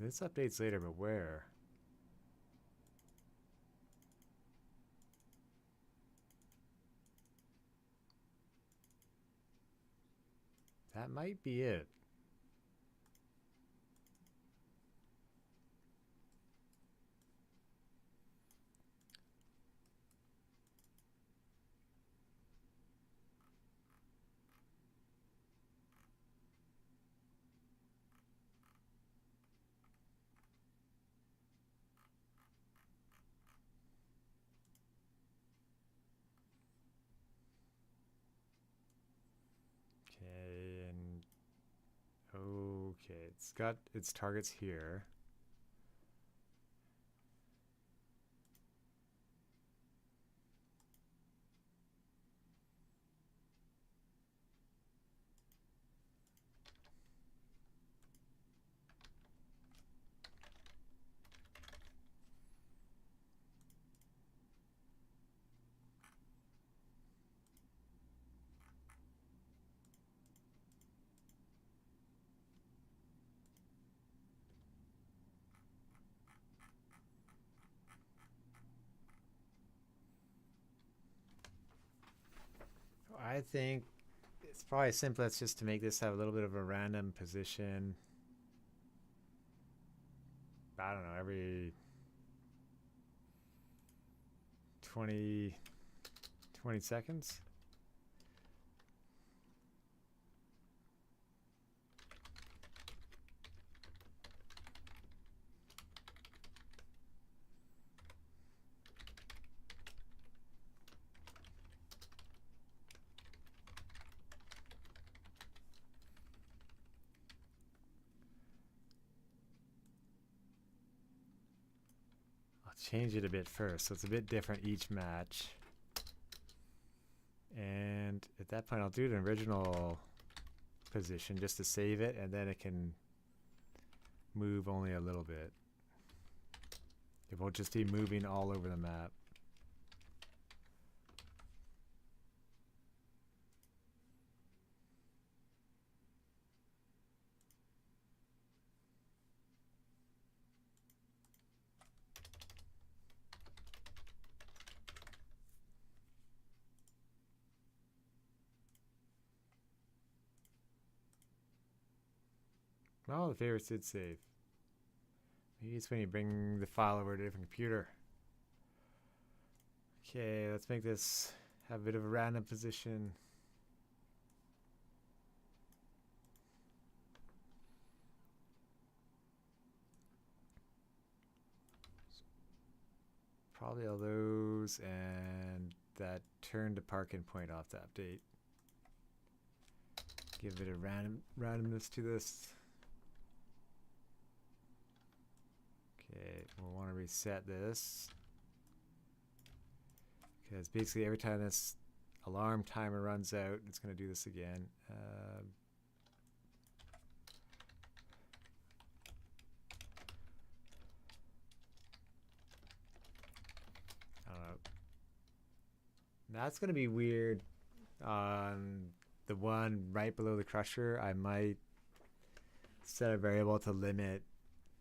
This updates later, but where? That might be it. Okay, and okay, it's got its targets here. I think it's probably simplest just to make this have a little bit of a random position. I don't know, every 20 seconds. Change it a bit first, so it's a bit different each match. And at that point I'll do an original position just to save it, and then it can move only a little bit. It won't just be moving all over the map. Oh, the favorites did save. Maybe it's when you bring the file over to a different computer. Okay, let's make this have a bit of a random position. Probably all those and that turn to parking point off to update. Give it a randomness to this. Okay, we'll want to reset this, because basically every time this alarm timer runs out, it's going to do this again. That's going to be weird. On the one right below the crusher, I might set a variable to limit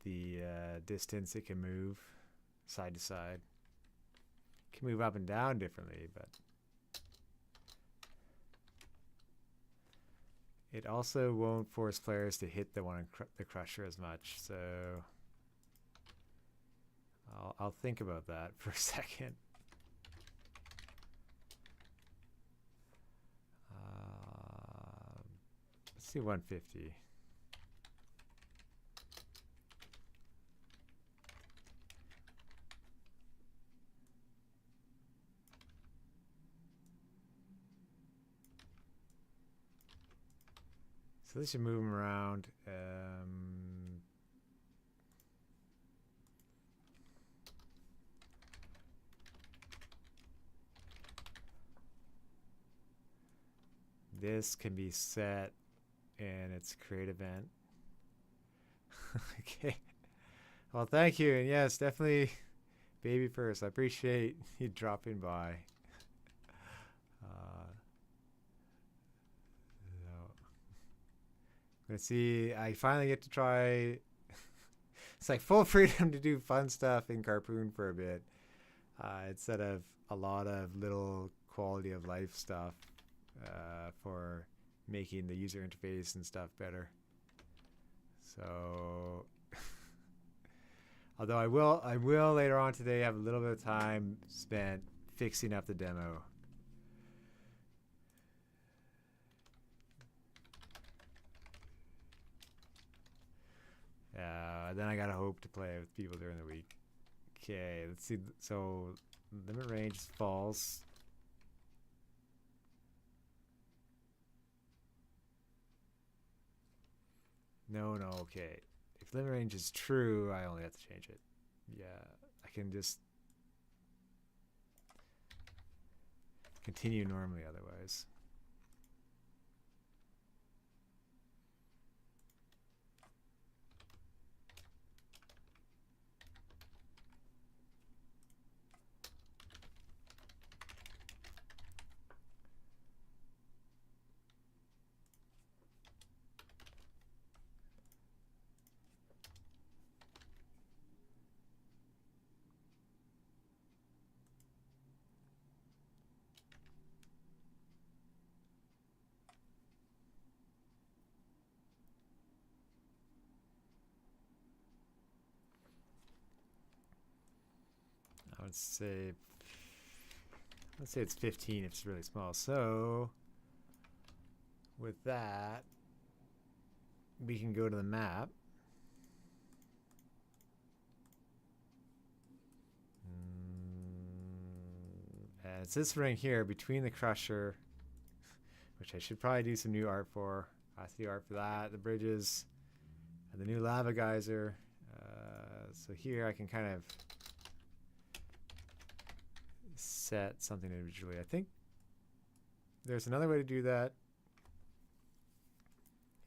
the distance it can move side to side. It can move up and down differently, but it also won't force players to hit the one in the crusher as much. So I'll think about that for a second. Let's do 150. So this should move them around. This can be set in its create event. Okay. Well, thank you. And yes, definitely baby first. I appreciate you dropping by. Let's see. I finally get to try. It's like full freedom to do fun stuff in Carpoon for a bit, instead of a lot of little quality of life stuff for making the user interface and stuff better. So, although I will later on today have a little bit of time spent fixing up the demo. Then I gotta hope to play with people during the week. Okay, let's see. So limit range is false. No, okay. If limit range is true, I only have to change it. Yeah, I can just continue normally otherwise. Let's say it's 15 if it's really small. So with that, we can go to the map. And it's this ring here between the crusher, which I should probably do some new art for. I see art for that, the bridges, and the new lava geyser. So here I can kind of set something individually. I think there's another way to do that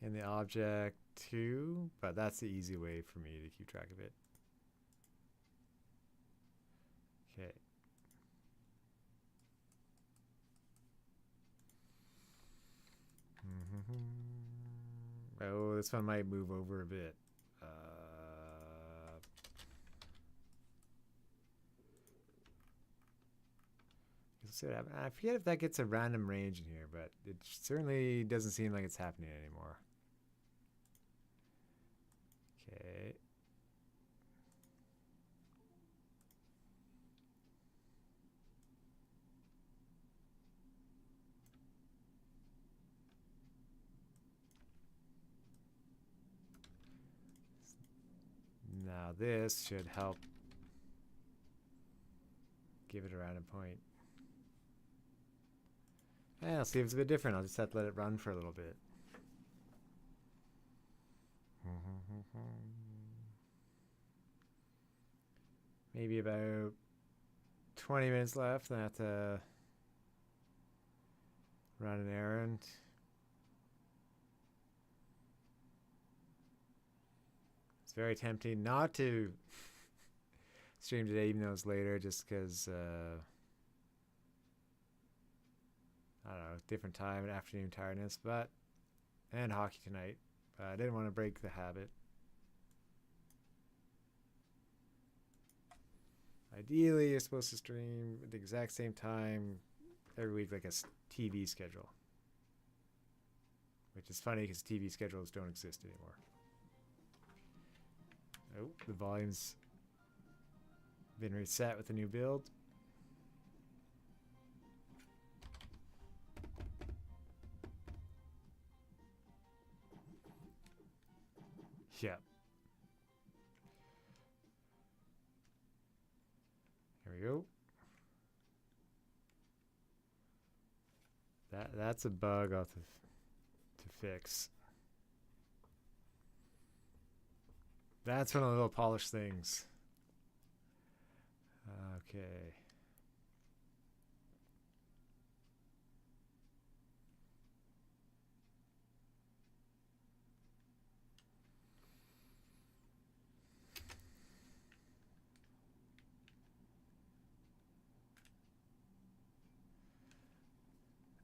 in the object too, but that's the easy way for me to keep track of it. Okay. Oh, this one might move over a bit. I forget if that gets a random range in here, but it certainly doesn't seem like it's happening anymore. Okay. Now this should help give it a random point. And I'll see if it's a bit different. I'll just have to let it run for a little bit. Maybe about 20 minutes left. Then I have to run an errand. It's very tempting not to stream today, even though it's later, just because different time and afternoon tiredness, and hockey tonight. But I didn't want to break the habit. Ideally, you're supposed to stream at the exact same time every week, like a TV schedule. Which is funny because TV schedules don't exist anymore. Oh, the volume's been reset with the new build. Yep. Here we go. That's a bug I'll have to fix. That's one of the little polished things. Okay.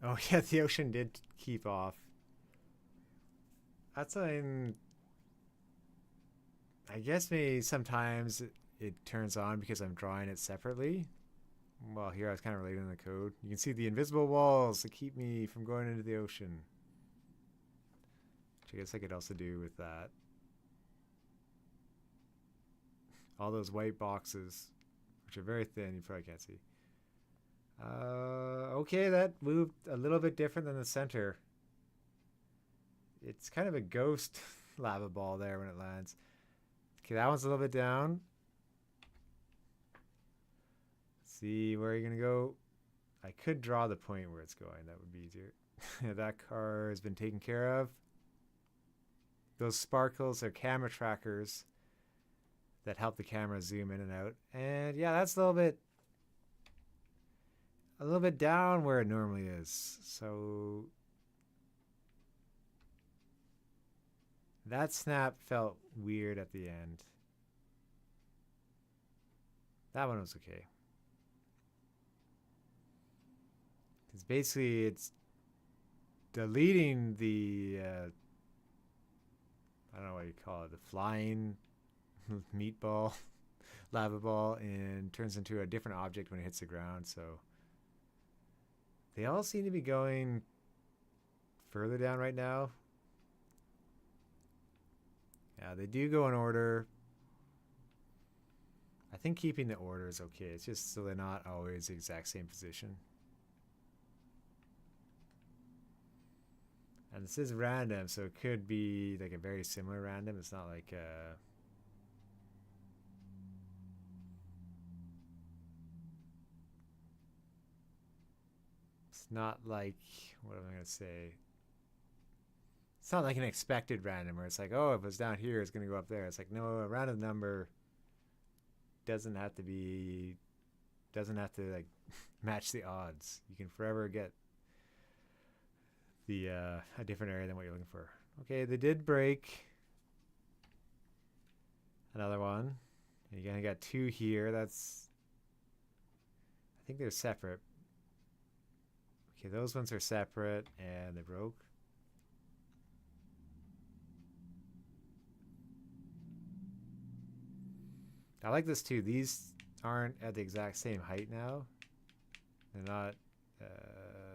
Oh yeah, the ocean did keep off. That's I guess maybe sometimes it turns on because I'm drawing it separately. Well, here I was kind of relating the code. You can see the invisible walls that keep me from going into the ocean. Which I guess I could also do with that. All those white boxes, which are very thin, you probably can't see. Okay, that moved a little bit different than the center. It's kind of a ghost lava ball there when it lands. Okay, that one's a little bit down. Let's see where you're gonna go. I could draw the point where it's going. That would be easier. That car has been taken care of. Those sparkles are camera trackers that help the camera zoom in and out. And yeah, that's a little bit down where it normally is. So that snap felt weird at the end. That one was okay. Because basically it's deleting the, I don't know what you call it, the flying meatball, lava ball, and turns into a different object when it hits the ground. So they all seem to be going further down right now. Yeah, they do go in order. I think keeping the order is okay. It's just so they're not always the exact same position. And this is random, so it could be like a very similar random. It's not like it's not like, what am I going to say? It's not like an expected random where it's like, oh, if it's down here, it's going to go up there. It's like, no, a random number doesn't have to like match the odds. You can forever get the a different area than what you're looking for. Okay, they did break another one. You kind of got two here. That's, I think they're separate. Okay, those ones are separate and they broke. I like this too. These aren't at the exact same height now. They're not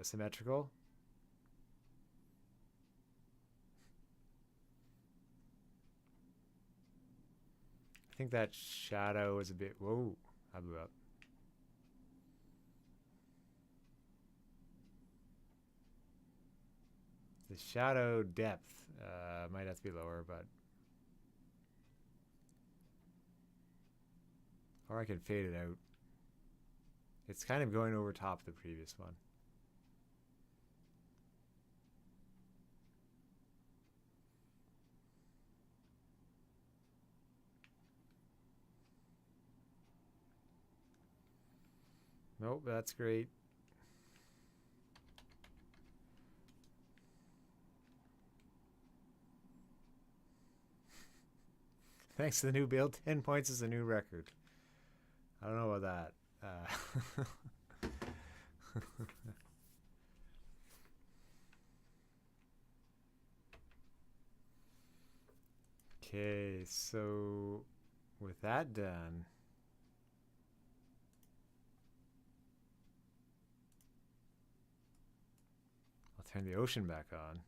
symmetrical. I think that shadow is a bit... Whoa, I blew up. The shadow depth might have to be lower, but... Or I can fade it out. It's kind of going over top of the previous one. Nope, that's great. Thanks to the new build, 10 points is a new record. I don't know about that. Okay, so with that done, I'll turn the ocean back on.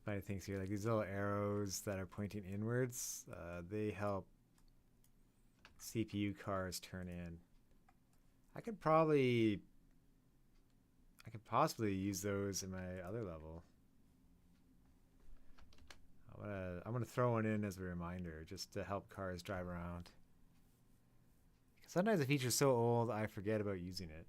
Funny things here, like these little arrows that are pointing inwards, they help CPU cars turn in. I could possibly use those in my other level. I'm gonna throw one in as a reminder, just to help cars drive around. Sometimes the feature's so old, I forget about using it.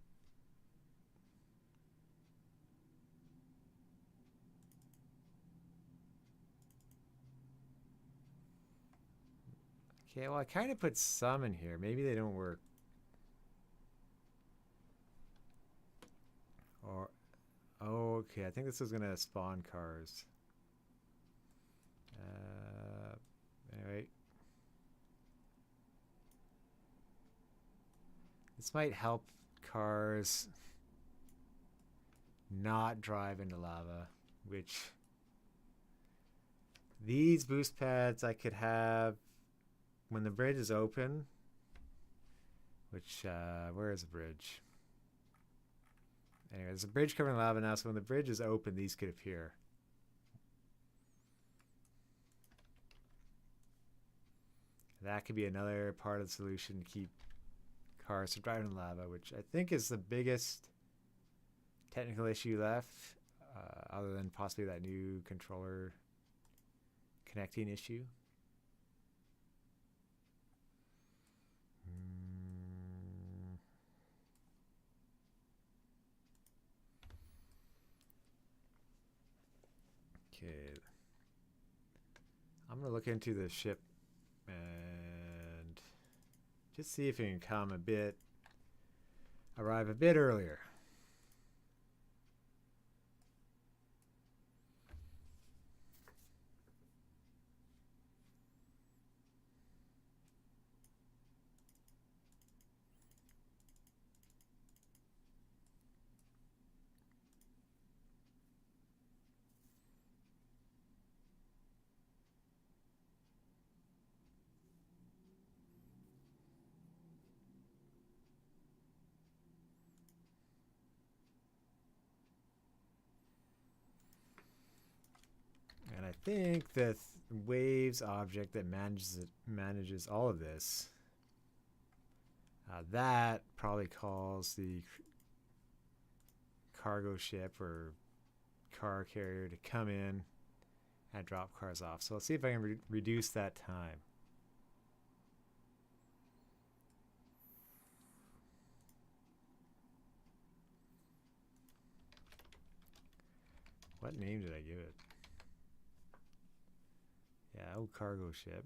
Okay, well, I kind of put some in here. Maybe they don't work. Or, oh, okay, I think this is gonna spawn cars. Anyway. This might help cars not drive into lava, which these boost pads I could have when the bridge is open, which, where is the bridge? Anyway, there's a bridge covering lava now, so when the bridge is open, these could appear. That could be another part of the solution to keep cars from driving in lava, which I think is the biggest technical issue left, other than possibly that new controller connecting issue. Okay. I'm going to look into the ship and just see if it can arrive a bit earlier. And I think the waves object that manages all of this, that probably calls the cargo ship or car carrier to come in and drop cars off. So let's see if I can reduce that time. What name did I give it? Yeah, old cargo ship.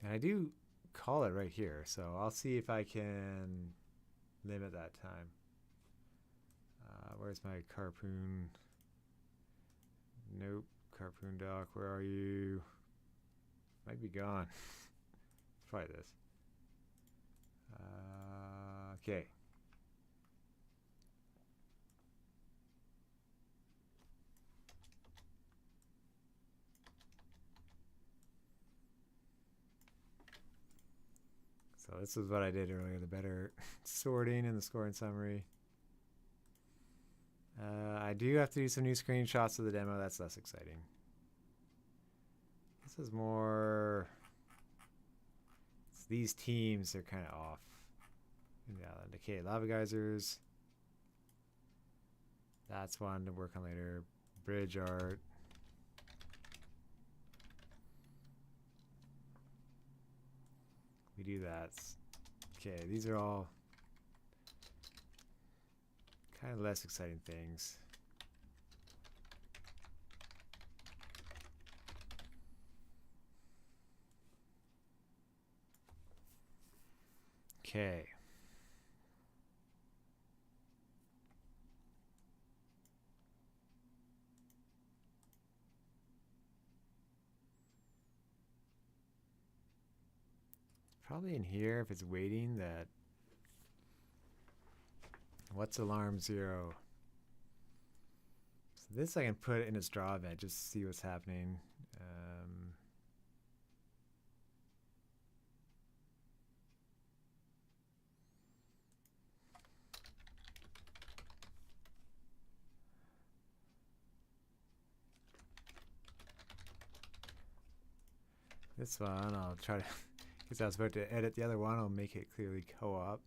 And I do call it right here, so I'll see if I can limit that time. Where's my Carpoon? Nope. Carpoon dock, where are you? Might be gone. Let's try this. Okay. So this is what I did earlier, the better sorting and the scoring summary. I do have to do some new screenshots of the demo. That's less exciting. This is more... These teams are kind of off in the island. Okay, lava geysers. That's one to work on later. Bridge art. We do that. Okay, these are all kind of less exciting things. Okay. Probably in here if it's waiting that. What's alarm 0? So this I can put in its draw event just to see what's happening. This one I'll try to, because I was about to edit the other one, I'll make it clearly co-op.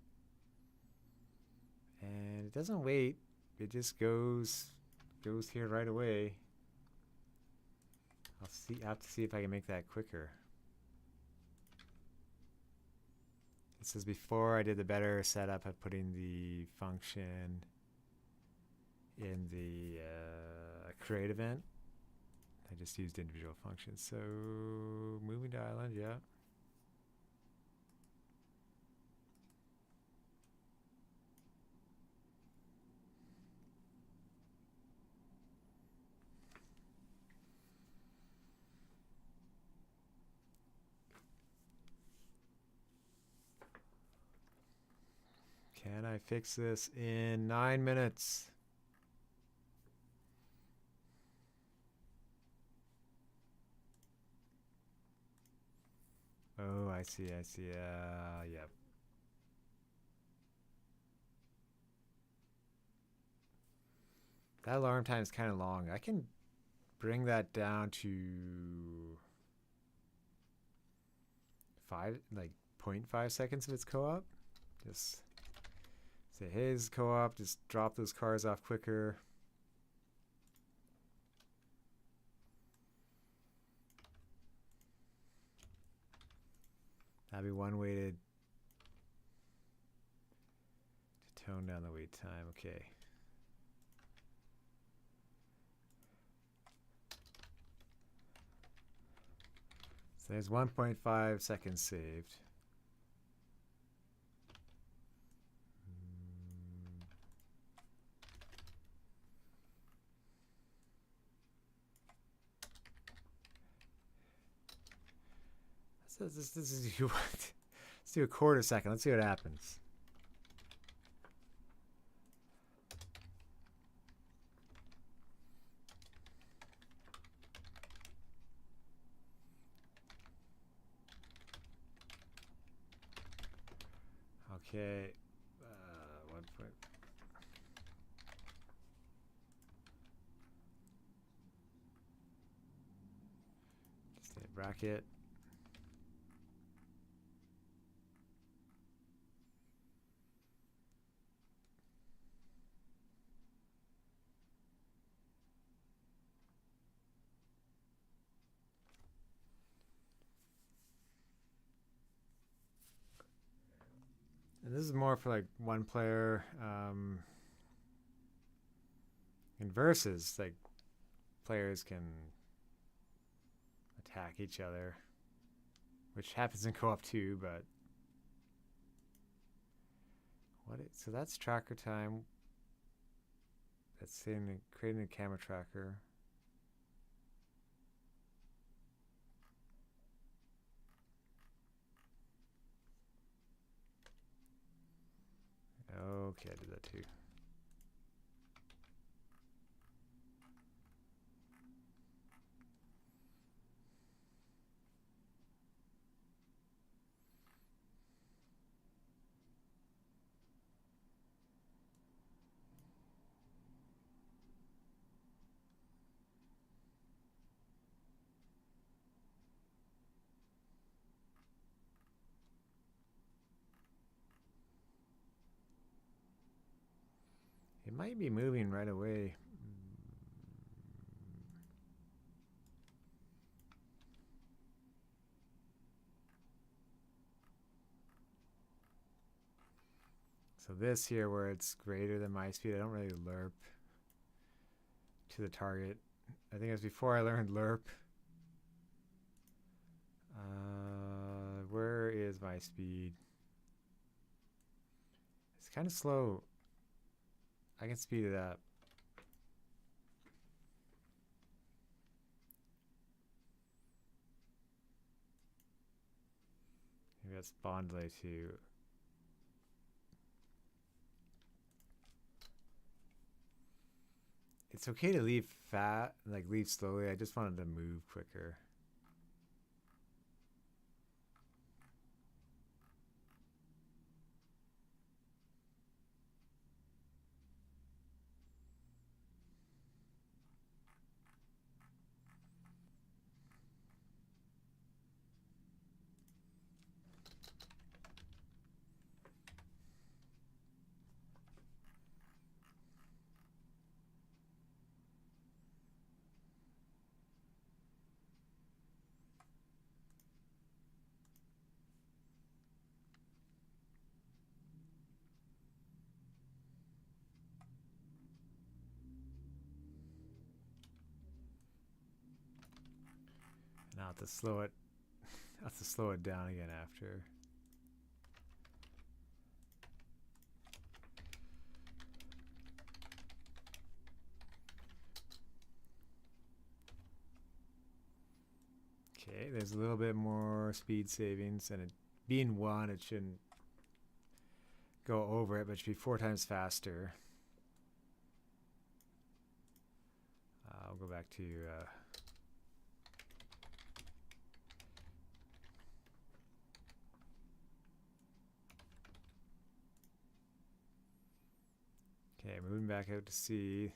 And it doesn't wait, it just goes here right away. I have to see if I can make that quicker. This is before I did the better setup of putting the function in the create event. I just used individual functions. So moving to island, yeah. Can I fix this in 9 minutes? Oh, I see. Yep. That alarm time is kind of long. I can bring that down to 0.5 seconds if it's co-op. Just say, hey, this is co-op. Just drop those cars off quicker. That'd be one way to tone down the wait time. Okay. So there's 1.5 seconds saved. This is let's do a quarter second. Let's see what happens. Okay, 1 point. Just a bracket. And this is more for like one player. In versus, like players can attack each other, which happens in co-op too. But so that's tracker time. That's saying creating a camera tracker. Okay, I did that too. It might be moving right away. So this here where it's greater than my speed, I don't really lerp to the target. I think it was before I learned lerp. Where is my speed? It's kind of slow. I can speed it up. we got spawn delay too. It's okay to leave leave slowly. I just wanted to move quicker. Now I have to slow it. I have to slow it down again after. Okay, there's a little bit more speed savings, and it being 1, it shouldn't go over it, but it should be 4 times faster. I'll go back to okay, moving back out to sea.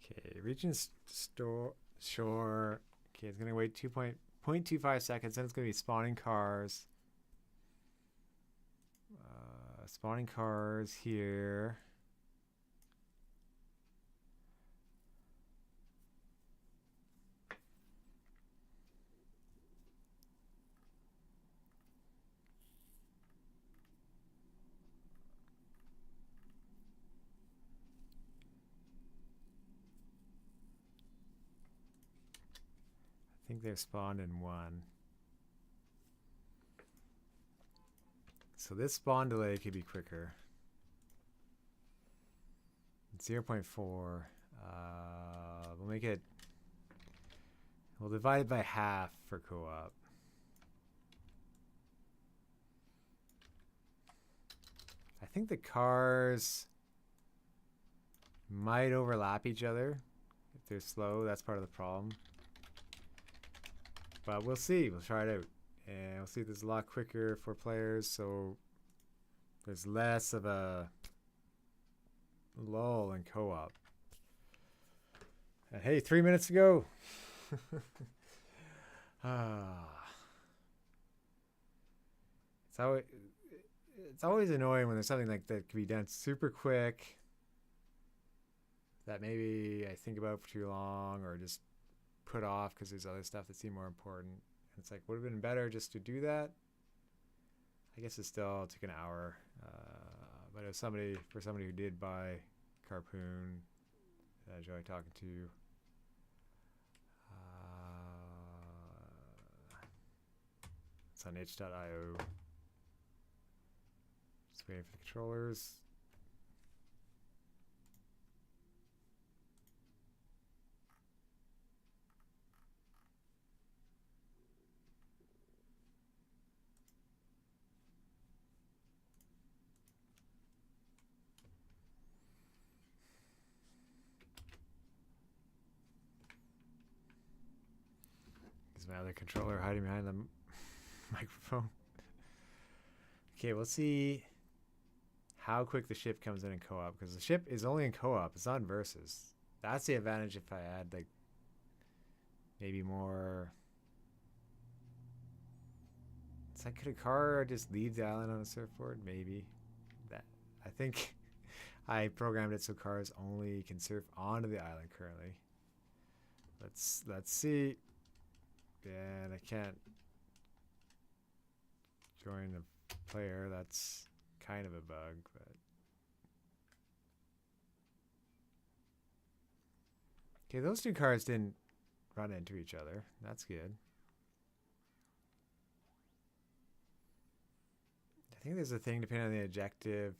Okay, reaching shore. Okay, it's gonna wait 0.25 seconds, then it's gonna be spawning cars. Spawning cars here. I think they're spawned in 1. So this spawn delay could be quicker. 0.4. We'll make it. We'll divide it by half for co-op. I think the cars might overlap each other if they're slow. That's part of the problem. But we'll see. We'll try it out. And we'll see if this is a lot quicker for players, so there's less of a lull in co-op. And hey, 3 minutes to go. It's always annoying when there's something like that can be done super quick that maybe I think about for too long or just put off because there's other stuff that seem more important. And it's like, would have been better just to do that. I guess it still took an hour, but if for somebody who did buy Carpoon, I enjoy talking to. It's on itch.io. Just waiting for the controllers. Is my other controller hiding behind the microphone? Okay, we'll see how quick the ship comes in co-op, because the ship is only in co-op. It's not in versus. That's the advantage if I add like maybe more. It's like, could a car just leave the island on a surfboard? Maybe. That I think I programmed it so cars only can surf onto the island currently. Let's see. And I can't join the player. That's kind of a bug, but Okay, those two cars didn't run into each other. That's good. I think there's a thing depending on the objective.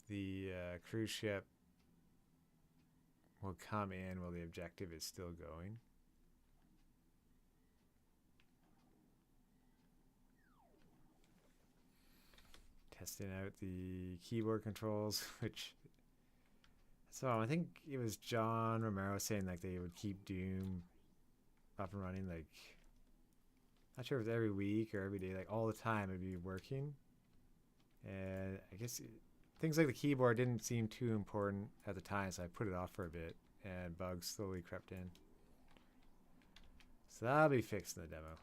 The cruise ship will come in while the objective is still going. Testing out the keyboard controls, which so I think it was John Romero saying like they would keep Doom up and running, like not sure if it's every week or every day, like all the time it'd be working. And I guess things like the keyboard didn't seem too important at the time, so I put it off for a bit, and bugs slowly crept in. So that'll be fixed in the demo.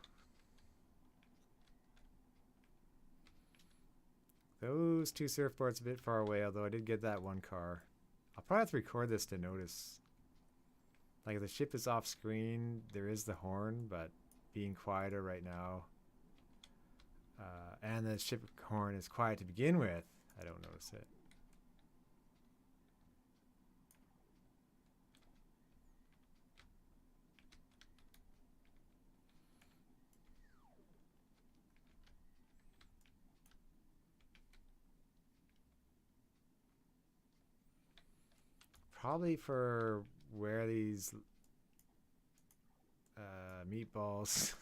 Those two surfboards a bit far away, although I did get that one car. I'll probably have to record this to notice. Like if the ship is off screen, there is the horn, but being quieter right now, and the ship horn is quiet to begin with, I don't notice it. Probably for where these meatballs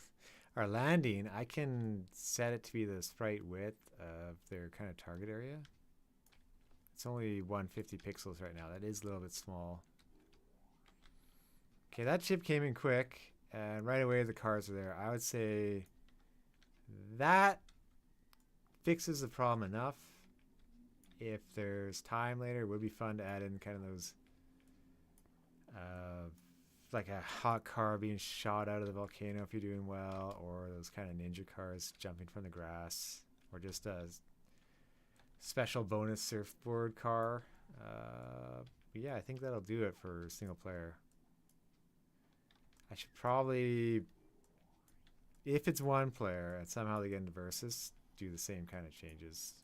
are landing, I can set it to be the sprite width of their kind of target area. It's only 150 pixels right now. That is a little bit small. Okay, that ship came in quick, and right away the cars are there. I would say that fixes the problem enough. If there's time later, it would be fun to add in kind of those like a hot car being shot out of the volcano if you're doing well, or those kind of ninja cars jumping from the grass, or just a special bonus surfboard car. But yeah, I think that'll do it for single player. I should probably, if it's one player and somehow they get into versus, do the same kind of changes.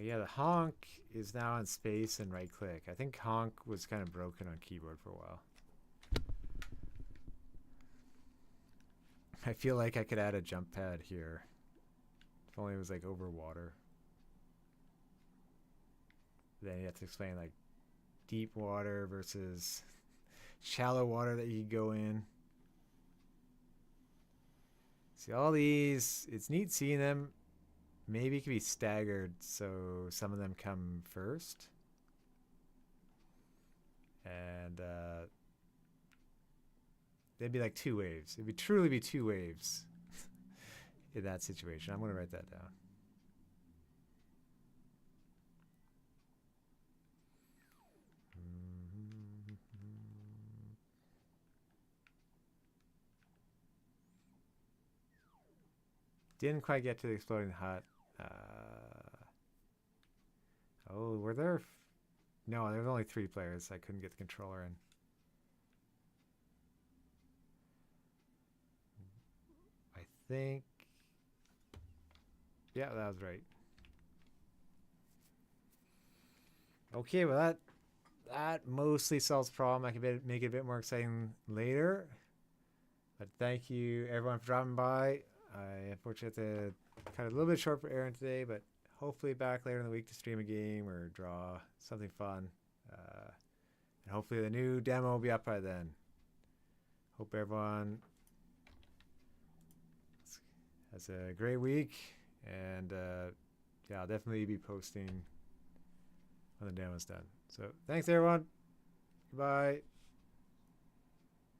Yeah, the honk is now on space and right click. I think honk was kind of broken on keyboard for a while. I feel like I could add a jump pad here. If only it was like over water. Then you have to explain like deep water versus shallow water that you go in. See all these, it's neat seeing them. Maybe it could be staggered, so some of them come first. And they'd be like two waves. It'd be truly be two waves in that situation. I'm going to write that down. Didn't quite get to the exploding hut. Oh, were there? No, there was only 3 players. I couldn't get the controller in. I think. Yeah, that was right. Okay, well that mostly solves the problem. I can make it a bit more exciting later. But thank you everyone for dropping by. I unfortunately had to cut it a little bit short for Aaron today, but hopefully back later in the week to stream a game or draw something fun. And hopefully the new demo will be up by then. Hope everyone has a great week. And yeah, I'll definitely be posting when the demo's done. So thanks everyone. Goodbye.